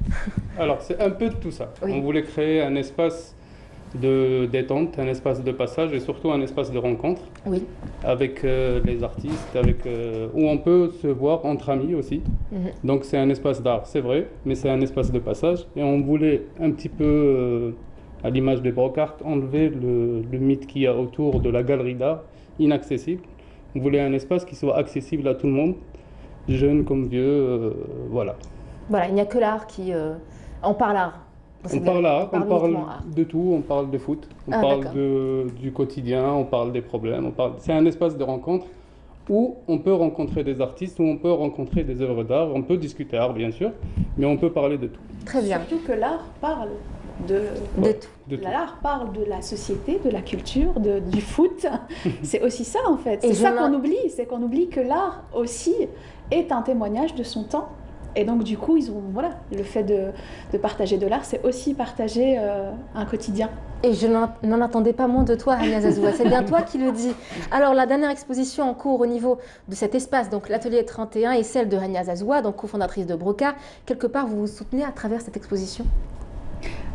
Alors, c'est un peu de tout ça. Oui. On voulait créer un espace de détente, un espace de passage et surtout un espace de rencontre Oui. avec les artistes, où on peut se voir entre amis aussi. Mhm. Donc, c'est un espace d'art, c'est vrai, mais c'est un espace de passage. Et on voulait un petit peu, à l'image des brocarts, enlever le mythe qu'il y a autour de la galerie d'art, inaccessible. On voulait un espace qui soit accessible à tout le monde, jeunes comme vieux, voilà. Voilà, il n'y a que l'art qui... on parle art. On parle art, on parle uniquement art. de tout, on parle de foot, on Ah, parle d'accord. du quotidien, on parle des problèmes, c'est un espace de rencontre où on peut rencontrer des artistes, où on peut rencontrer des œuvres d'art, on peut discuter art bien sûr, mais on peut parler de tout. Très bien. Surtout que l'art parle de tout. De tout. L'art parle de la société, de la culture, du foot. C'est aussi ça en fait. Et C'est ça je qu'on m'en- oublie, c'est qu'on oublie que l'art aussi est un témoignage de son temps. Et donc du coup, le fait de partager de l'art, c'est aussi partager un quotidien. Et je n'en attendais pas moins de toi, Hania Zazoua. C'est bien toi qui le dis. Alors, la dernière exposition en cours au niveau de cet espace, donc l'Atelier 31, est celle de Hania Zazoua, donc cofondatrice de Brocard. Quelque part, vous vous soutenez à travers cette exposition?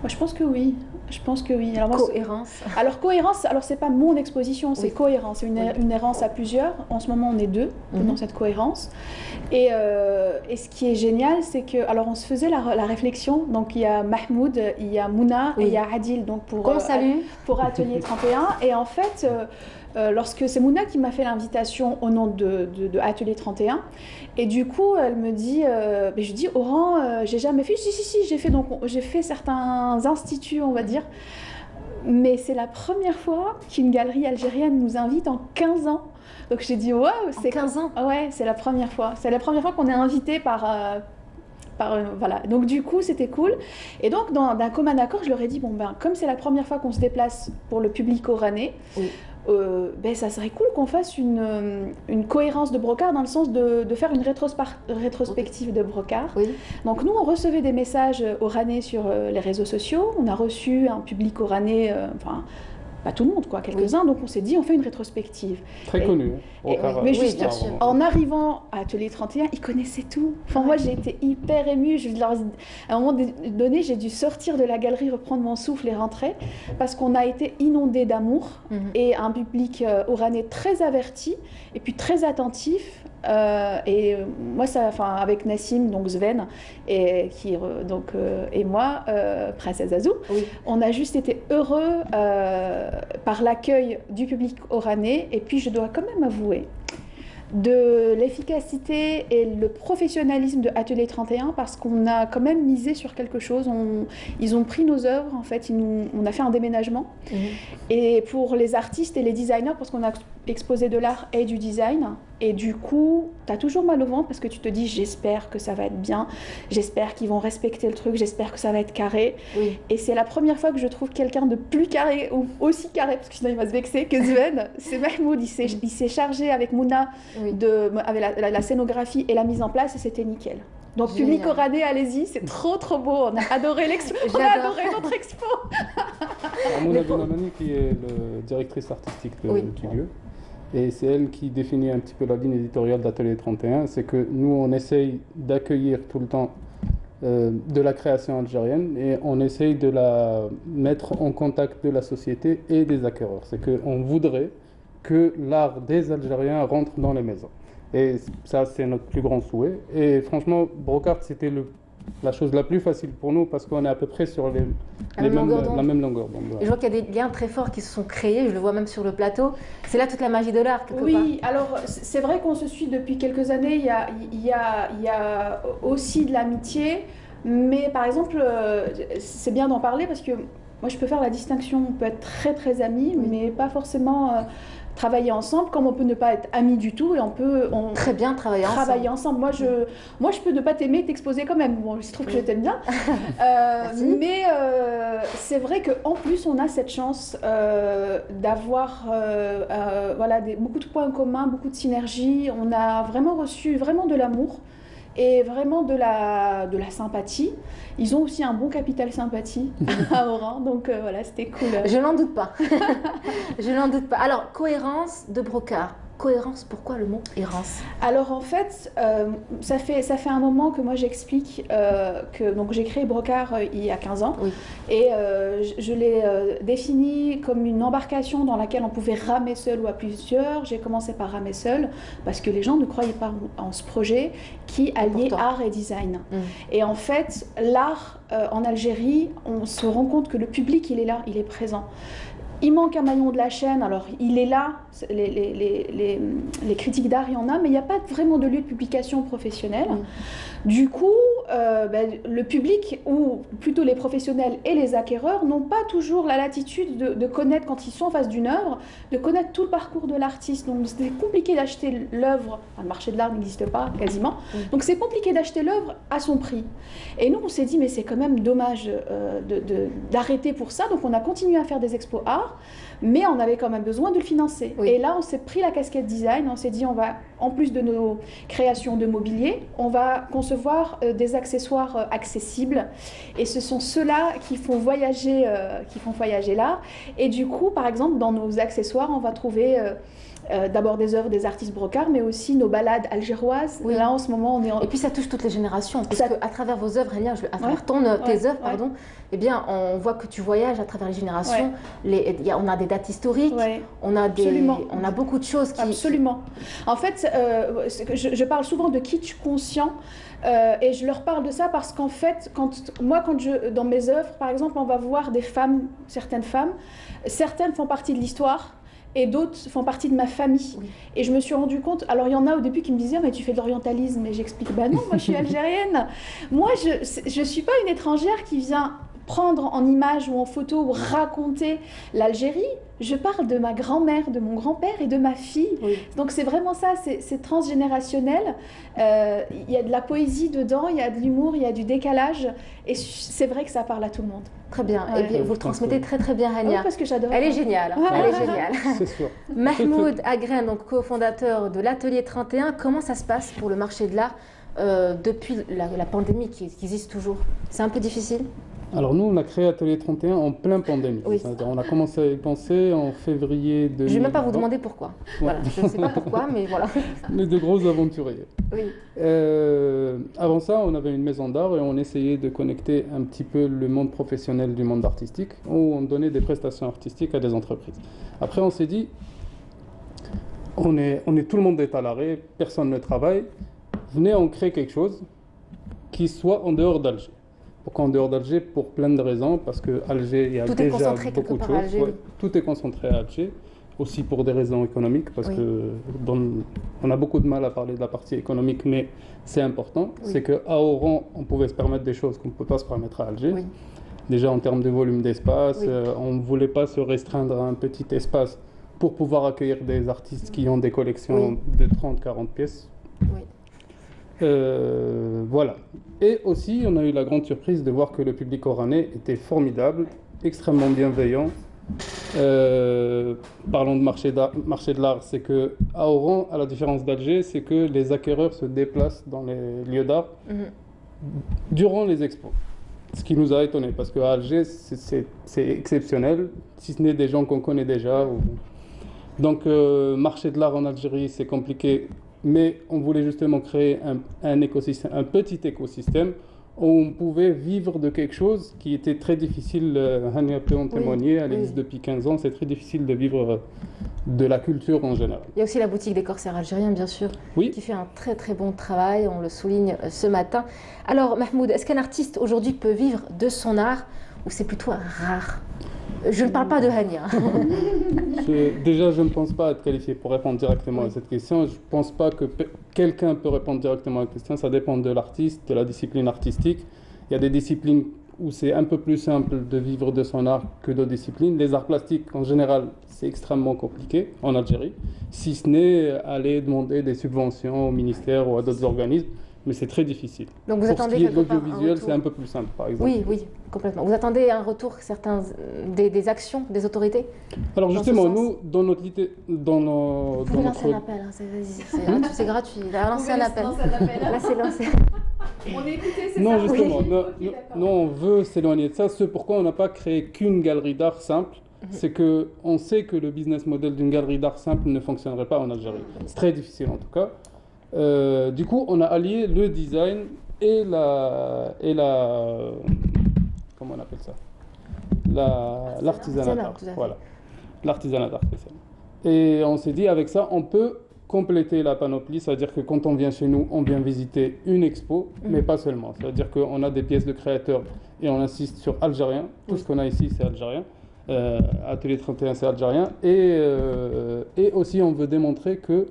Moi, je pense que oui. Je pense que oui. Alors, moi, Cohérence. Alors cohérence, alors c'est pas mon exposition, c'est cohérence, c'est une errance à plusieurs. En ce moment, on est deux dans cette cohérence. Et ce qui est génial, c'est que, alors on se faisait la réflexion. Donc il y a Mahmoud, il y a Mouna et il y a Adil. Donc pour Atelier 31. Et en fait. Lorsque c'est Mouna qui m'a fait l'invitation au nom de Atelier 31, et du coup elle me dit, je lui dis Oran, j'ai jamais fait, si j'ai fait certains instituts on va dire, mais c'est la première fois qu'une galerie algérienne nous invite en 15 ans. Donc j'ai dit waouh, c'est 15 ans. Ouais, c'est la première fois. C'est la première fois qu'on est invité par Voilà. Donc du coup, c'était cool. Et donc, d'un commun accord, je leur ai dit, bon, ben, comme c'est la première fois qu'on se déplace pour le public oranais, ben, ça serait cool qu'on fasse une cohérence de brocard dans le sens de faire une rétrospective de brocard. Donc nous, on recevait des messages oranais sur les réseaux sociaux. On a reçu un public oranais, enfin, pas tout le monde, quoi, quelques-uns. Donc on s'est dit, on fait une rétrospective. Très connu. Mais juste, en arrivant à Atelier 31, ils connaissaient tout. Enfin, moi, j'ai été hyper émue. À un moment donné, j'ai dû sortir de la galerie, reprendre mon souffle et rentrer, parce qu'on a été inondés d'amour et un public oranais très averti et puis très attentif. Et moi, avec Nassim, donc Sven, et moi, Princesse Azou, on a juste été heureux par l'accueil du public oranais. Et puis, je dois quand même avouer de l'efficacité et le professionnalisme de Atelier 31 parce qu'on a quand même misé sur quelque chose. Ils ont pris nos œuvres, en fait, on a fait un déménagement. Et pour les artistes et les designers, parce qu'on a exposé de l'art et du design, et du coup, tu as toujours mal au ventre parce que tu te dis, j'espère que ça va être bien, j'espère qu'ils vont respecter le truc, j'espère que ça va être carré. Et c'est la première fois que je trouve quelqu'un de plus carré, ou aussi carré, parce que sinon il va se vexer, que Sven. C'est Mahmoud, il s'est chargé avec Mouna avec la scénographie et la mise en place, et c'était nickel. Donc, public oranais, allez-y, c'est trop beau. On a adoré l'expo. On a adoré notre expo. Mouna Benamani, qui est la directrice artistique du lieu, et c'est elle qui définit un petit peu la ligne éditoriale d'Atelier 31. C'est que nous, on essaye d'accueillir tout le temps de la création algérienne et on essaye de la mettre en contact de la société et des acquéreurs. C'est qu'on voudrait que l'art des Algériens rentre dans les maisons. Et ça, c'est notre plus grand souhait. Et franchement, Brocart, c'était la chose la plus facile pour nous parce qu'on est à peu près sur la même longueur d'onde. Je vois qu'il y a des liens très forts qui se sont créés, je le vois même sur le plateau. C'est là toute la magie de l'art, quelque part. Oui, alors c'est vrai qu'on se suit depuis quelques années. Il y a aussi de l'amitié. Mais par exemple, c'est bien d'en parler parce que moi, je peux faire la distinction. On peut être très amis, mais pas forcément travailler ensemble, comme on peut ne pas être amis du tout et on peut très bien travailler ensemble. Moi, je peux ne pas t'aimer et t'exposer quand même. Bon, il se trouve que je t'aime bien. Mais c'est vrai qu'en plus, on a cette chance d'avoir beaucoup de points communs, beaucoup de synergies. On a vraiment reçu de l'amour et vraiment de la sympathie. Ils ont aussi un bon capital sympathie à Oran, donc voilà, c'était cool. Je n'en doute pas. Je n'en doute pas. Alors, cohérence de Brocart. Cohérence, pourquoi le mot errance? Alors en fait, ça fait un moment que moi j'explique que donc j'ai créé Brocart il y a 15 ans et je l'ai défini comme une embarcation dans laquelle on pouvait ramer seul ou à plusieurs. J'ai commencé par ramer seul parce que les gens ne croyaient pas en ce projet qui alliait art et design. Et en fait, l'art en Algérie, on se rend compte que le public, il est là, il est présent. Il manque un maillon de la chaîne, alors il est là, les critiques d'art, il y en a, mais il n'y a pas vraiment de lieu de publication professionnel. Du coup, le public, ou plutôt les professionnels et les acquéreurs, n'ont pas toujours la latitude de connaître, quand ils sont en face d'une œuvre, de connaître tout le parcours de l'artiste. Donc c'est compliqué d'acheter l'œuvre, enfin, le marché de l'art n'existe pas quasiment, donc c'est compliqué d'acheter l'œuvre à son prix. Et nous, on s'est dit, mais c'est quand même dommage d'arrêter pour ça, donc on a continué à faire des expos art, mais on avait quand même besoin de le financer. Et là, on s'est pris la casquette design, on s'est dit, on va, en plus de nos créations de mobilier, on va concevoir des accessoires accessibles. Et ce sont ceux-là qui font voyager l'art. Et du coup, par exemple, dans nos accessoires, on va trouver d'abord des œuvres des artistes brocards, mais aussi nos ballades algéroises. Là, en ce moment, on est Et puis, ça touche toutes les générations, parce qu'à travers vos œuvres, à travers tes œuvres, pardon, eh bien, on voit que tu voyages à travers les générations. On a des dates historiques, on a beaucoup de choses qui... Absolument. En fait, je parle souvent de kitsch conscient, et je leur parle de ça parce qu'en fait, dans mes œuvres, par exemple, on va voir des femmes, certaines font partie de l'histoire, et d'autres font partie de ma famille. Et je me suis rendu compte, alors il y en a au début qui me disaient, mais tu fais de l'orientalisme, et j'explique, bah non, moi je suis algérienne. Moi, je ne suis pas une étrangère qui vient prendre en image ou en photo ou raconter l'Algérie, je parle de ma grand-mère, de mon grand-père et de ma fille. Oui. Donc c'est vraiment ça, c'est transgénérationnel. Il y a de la poésie dedans, il y a de l'humour, il y a du décalage. Et c'est vrai que ça parle à tout le monde. Très bien. Ouais. Et puis vous le transmettez très très bien, Hania. Oui, parce que j'adore. Elle est géniale. Elle est géniale. C'est sûr. Mahmoud Agren, donc cofondateur de l'Atelier 31, comment ça se passe pour le marché de l'art depuis la pandémie qui existe toujours? C'est un peu difficile? Alors nous, on a créé Atelier 31 en plein pandémie. Oui. On a commencé à y penser en février 2020. Je ne vais même pas vous demander pourquoi. Ouais. Voilà. Je ne sais pas pourquoi, mais voilà. On est de gros aventuriers. Oui. Avant ça, on avait une maison d'art et on essayait de connecter un petit peu le monde professionnel du monde artistique, où on donnait des prestations artistiques à des entreprises. Après, on s'est dit, tout le monde est à l'arrêt, personne ne travaille. Venez, on crée quelque chose qui soit en dehors d'Alger. Pourquoi en dehors d'Alger? Pour plein de raisons, parce qu'à Alger, il y a déjà beaucoup de choses. Ouais, tout est concentré à Alger, aussi pour des raisons économiques, parce qu'on a beaucoup de mal à parler de la partie économique, mais c'est important. Oui. C'est qu'à Oran, on pouvait se permettre des choses qu'on ne peut pas se permettre à Alger. Oui. Déjà en termes de volume d'espace, on ne voulait pas se restreindre à un petit espace pour pouvoir accueillir des artistes qui ont des collections de 30-40 pièces. Oui. Voilà. Et aussi, on a eu la grande surprise de voir que le public oranais était formidable, extrêmement bienveillant. Parlons de marché de l'art, c'est que à Oran, à la différence d'Alger, c'est que les acquéreurs se déplacent dans les lieux d'art durant les expos. Ce qui nous a étonnés, parce qu'à Alger, c'est exceptionnel, si ce n'est des gens qu'on connaît déjà. Donc, marché de l'art en Algérie, c'est compliqué. Mais on voulait justement créer un écosystème, un petit écosystème où on pouvait vivre de quelque chose qui était très difficile. Hania peut en témoigner, elle existe depuis 15 ans, c'est très difficile de vivre de la culture en général. Il y a aussi la boutique des corsaires algériens, bien sûr, qui fait un très très bon travail, on le souligne ce matin. Alors Mahmoud, est-ce qu'un artiste aujourd'hui peut vivre de son art ou c'est plutôt rare? Je ne parle pas de Hania. Déjà, je ne pense pas être qualifié pour répondre directement à cette question. Je ne pense pas que quelqu'un peut répondre directement à la question. Ça dépend de l'artiste, de la discipline artistique. Il y a des disciplines où c'est un peu plus simple de vivre de son art que d'autres disciplines. Les arts plastiques, en général, c'est extrêmement compliqué en Algérie, si ce n'est aller demander des subventions au ministère ou à d'autres organismes. Mais c'est très difficile. Donc vous attendez ce qui est de l'audiovisuel, c'est un peu plus simple, par exemple. Oui, oui, complètement. Vous attendez un retour, des actions des autorités? Alors justement, nous, dans notre... Vous pouvez lancer un appel, hein, c'est gratuit. Là, lancer un appel. Là, c'est lancé. On est écouté, c'est non, ça? Justement, non, on veut s'éloigner de ça. Ce pourquoi on n'a pas créé qu'une galerie d'art simple, c'est qu'on sait que le business model d'une galerie d'art simple ne fonctionnerait pas en Algérie. C'est très difficile en tout cas. Du coup, on a allié le design et la comment on appelle ça, l'artisanat d'art. Voilà, l'artisanat d'art spécial. Et on s'est dit, avec ça, on peut compléter la panoplie, c'est-à-dire que quand on vient chez nous, on vient visiter une expo, mais pas seulement. C'est-à-dire qu'on a des pièces de créateurs et on insiste sur algérien. Tout ce qu'on a ici, c'est algérien. Atelier 31, c'est algérien. Et aussi, on veut démontrer que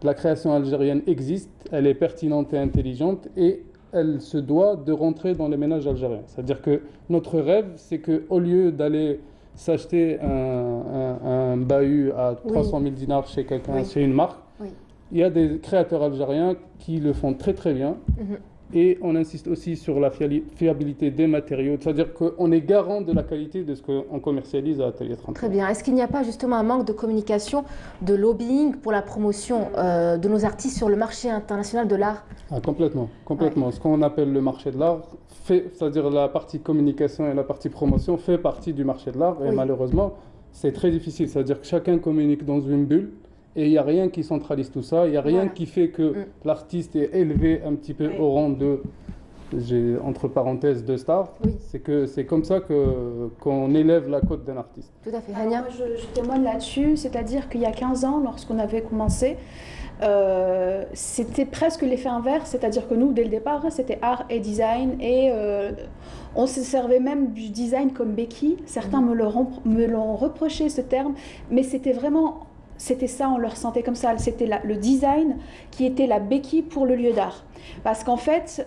la création algérienne existe, elle est pertinente et intelligente et elle se doit de rentrer dans les ménages algériens. C'est-à-dire que notre rêve, c'est qu'au lieu d'aller s'acheter un bahut à 300 000 dinars chez quelqu'un, chez une marque, il y a des créateurs algériens qui le font très très bien. Et on insiste aussi sur la fiabilité des matériaux, c'est-à-dire qu'on est garant de la qualité de ce qu'on commercialise à Atelier 31. Très bien. Est-ce qu'il n'y a pas justement un manque de communication, de lobbying pour la promotion de nos artistes sur le marché international de l'art? Complètement, complètement. Ouais. Ce qu'on appelle le marché de l'art, c'est-à-dire la partie communication et la partie promotion fait partie du marché de l'art. Et malheureusement, c'est très difficile. C'est-à-dire que chacun communique dans une bulle. Et il n'y a rien qui centralise tout ça, il n'y a rien qui fait que l'artiste est élevé un petit peu au rang de, entre parenthèses, de star. C'est que c'est comme ça qu'on élève la cote d'un artiste. Tout à fait. Hania? Moi, je témoigne là-dessus, c'est-à-dire qu'il y a 15 ans, lorsqu'on avait commencé, c'était presque l'effet inverse, c'est-à-dire que nous, dès le départ, c'était art et design, et on se servait même du design comme béquille. Certains me l'ont reproché, ce terme, mais c'était vraiment... c'était ça, on le ressentait comme ça. C'était le design qui était la béquille pour le lieu d'art. Parce qu'en fait,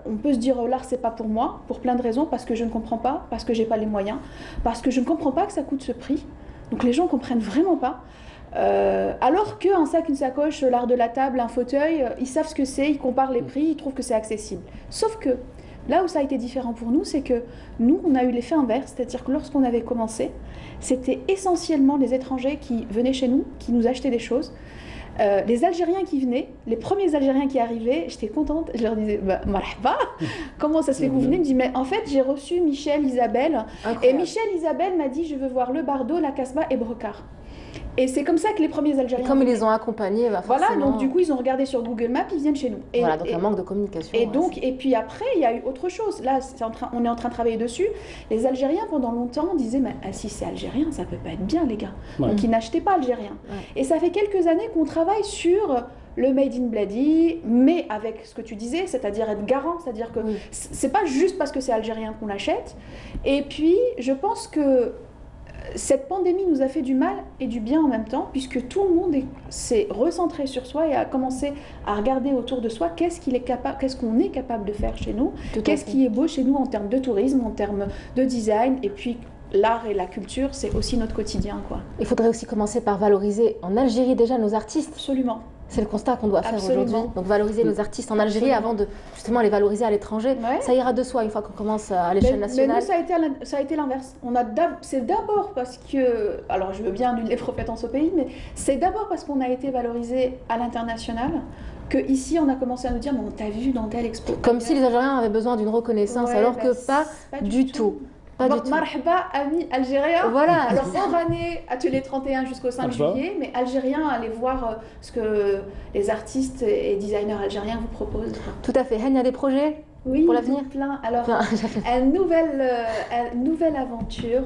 on peut se dire oh, l'art c'est pas pour moi, pour plein de raisons, parce que je ne comprends pas, parce que j'ai pas les moyens, parce que je ne comprends pas que ça coûte ce prix. Donc les gens comprennent vraiment pas. Alors qu'un sac, une sacoche, l'art de la table, un fauteuil, ils savent ce que c'est, ils comparent les prix, ils trouvent que c'est accessible. Sauf que là où ça a été différent pour nous, c'est que nous, on a eu l'effet inverse, c'est-à-dire que lorsqu'on avait commencé, c'était essentiellement les étrangers qui venaient chez nous, qui nous achetaient des choses. Les Algériens qui venaient, les premiers Algériens qui arrivaient, j'étais contente, je leur disais bah, marhaba, comment ça se fait que vous venez? Ils me disent mais en fait j'ai reçu Michel, Isabelle, et Michel, Isabelle m'a dit je veux voir le Bardo, la Casbah et Brocard. Et c'est comme ça que les premiers Algériens... Comme ils les ont accompagnés, bah voilà, donc du coup ils ont regardé sur Google Maps, ils viennent chez nous. Et, voilà, donc un manque de communication. Et, donc, et puis après, il y a eu autre chose. Là, on est en train de travailler dessus. Les Algériens, pendant longtemps, disaient mais si c'est algérien, ça peut pas être bien, les gars. Ouais. Donc ils n'achetaient pas algérien. Ouais. Et ça fait quelques années qu'on travaille sur le Made in Bladi, mais avec ce que tu disais, c'est-à-dire être garant, c'est-à-dire que c'est pas juste parce que c'est algérien qu'on l'achète. Et puis, je pense que cette pandémie nous a fait du mal et du bien en même temps, puisque tout le monde s'est recentré sur soi et a commencé à regarder autour de soi qu'est-ce qu'on est capable de faire chez nous, qu'est-ce qui est beau chez nous en termes de tourisme, en termes de design, et puis l'art et la culture, c'est aussi notre quotidien, quoi. Il faudrait aussi commencer par valoriser en Algérie déjà nos artistes. Absolument. C'est le constat qu'on doit faire aujourd'hui. Donc valoriser nos artistes en Algérie avant de justement les valoriser à l'étranger. Ouais. Ça ira de soi une fois qu'on commence à l'échelle nationale. Mais nous, ça a été l'inverse. C'est d'abord parce que, alors je veux bien nul des prophètes en ce pays, mais c'est d'abord parce qu'on a été valorisé à l'international que ici on a commencé à nous dire mais on t'a vu dans telle expo. Comme si les Algériens avaient besoin d'une reconnaissance, alors que pas du tout. Pas du tout. Marhaba, amis algériens. Voilà. Alors, hors année, atelier 31 jusqu'au 5 juillet, mais algériens, allez voir ce que les artistes et designers algériens vous proposent. Tout à fait. Il y a des projets pour l'avenir? Plein. Alors, une nouvelle aventure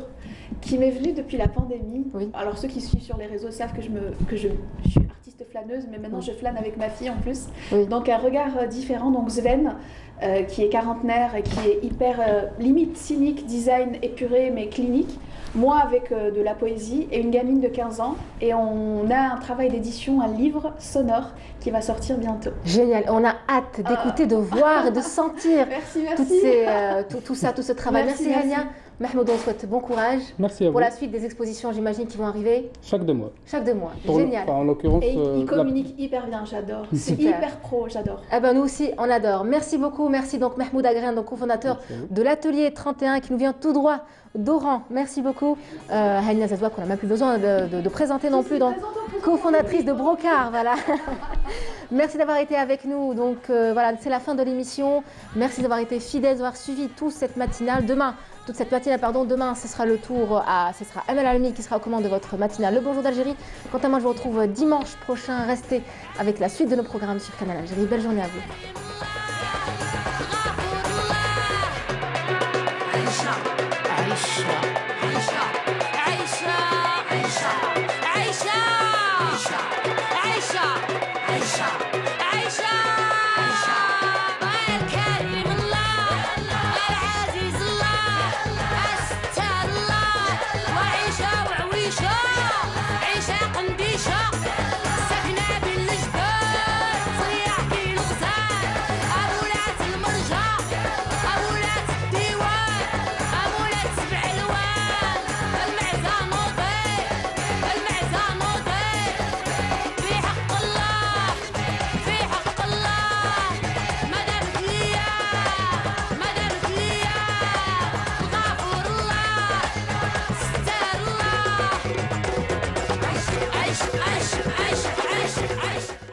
qui m'est venue depuis la pandémie. Oui. Alors, ceux qui suivent sur les réseaux savent que je suis artiste flâneuse, mais maintenant je flâne avec ma fille en plus. Oui. Donc, un regard différent. Donc, Sven, qui est quarantenaire et qui est hyper limite cynique, design épuré mais clinique. Moi avec de la poésie et une gamine de 15 ans. Et on a un travail d'édition, un livre sonore qui va sortir bientôt. Génial, on a hâte d'écouter, de voir et de sentir tout ce travail. Merci Hania. Mahmoud, on souhaite bon courage. Merci à vous. Pour la suite des expositions, j'imagine, qui vont arriver. Chaque 2 mois. Chaque 2 mois, génial. En l'occurrence, et il communique hyper bien, j'adore. C'est hyper pro, j'adore. Eh ben, nous aussi, on adore. Merci beaucoup. Merci donc Mahmoud Agren, donc cofondateur de l'atelier 31 qui nous vient tout droit d'Oran. Merci beaucoup. Hania Zazoua, qu'on n'a même plus besoin de présenter non plus, donc cofondatrice de Brocard. Voilà. Merci d'avoir été avec nous. Donc voilà, c'est la fin de l'émission. Merci d'avoir été fidèles, d'avoir suivi toute cette matinale. Toute cette matinale, demain, ce sera ce sera Amel Almi qui sera aux commandes de votre matinale Le Bonjour d'Algérie. Quant à moi, je vous retrouve dimanche prochain. Restez avec la suite de nos programmes sur Canal Algérie. Belle journée à vous.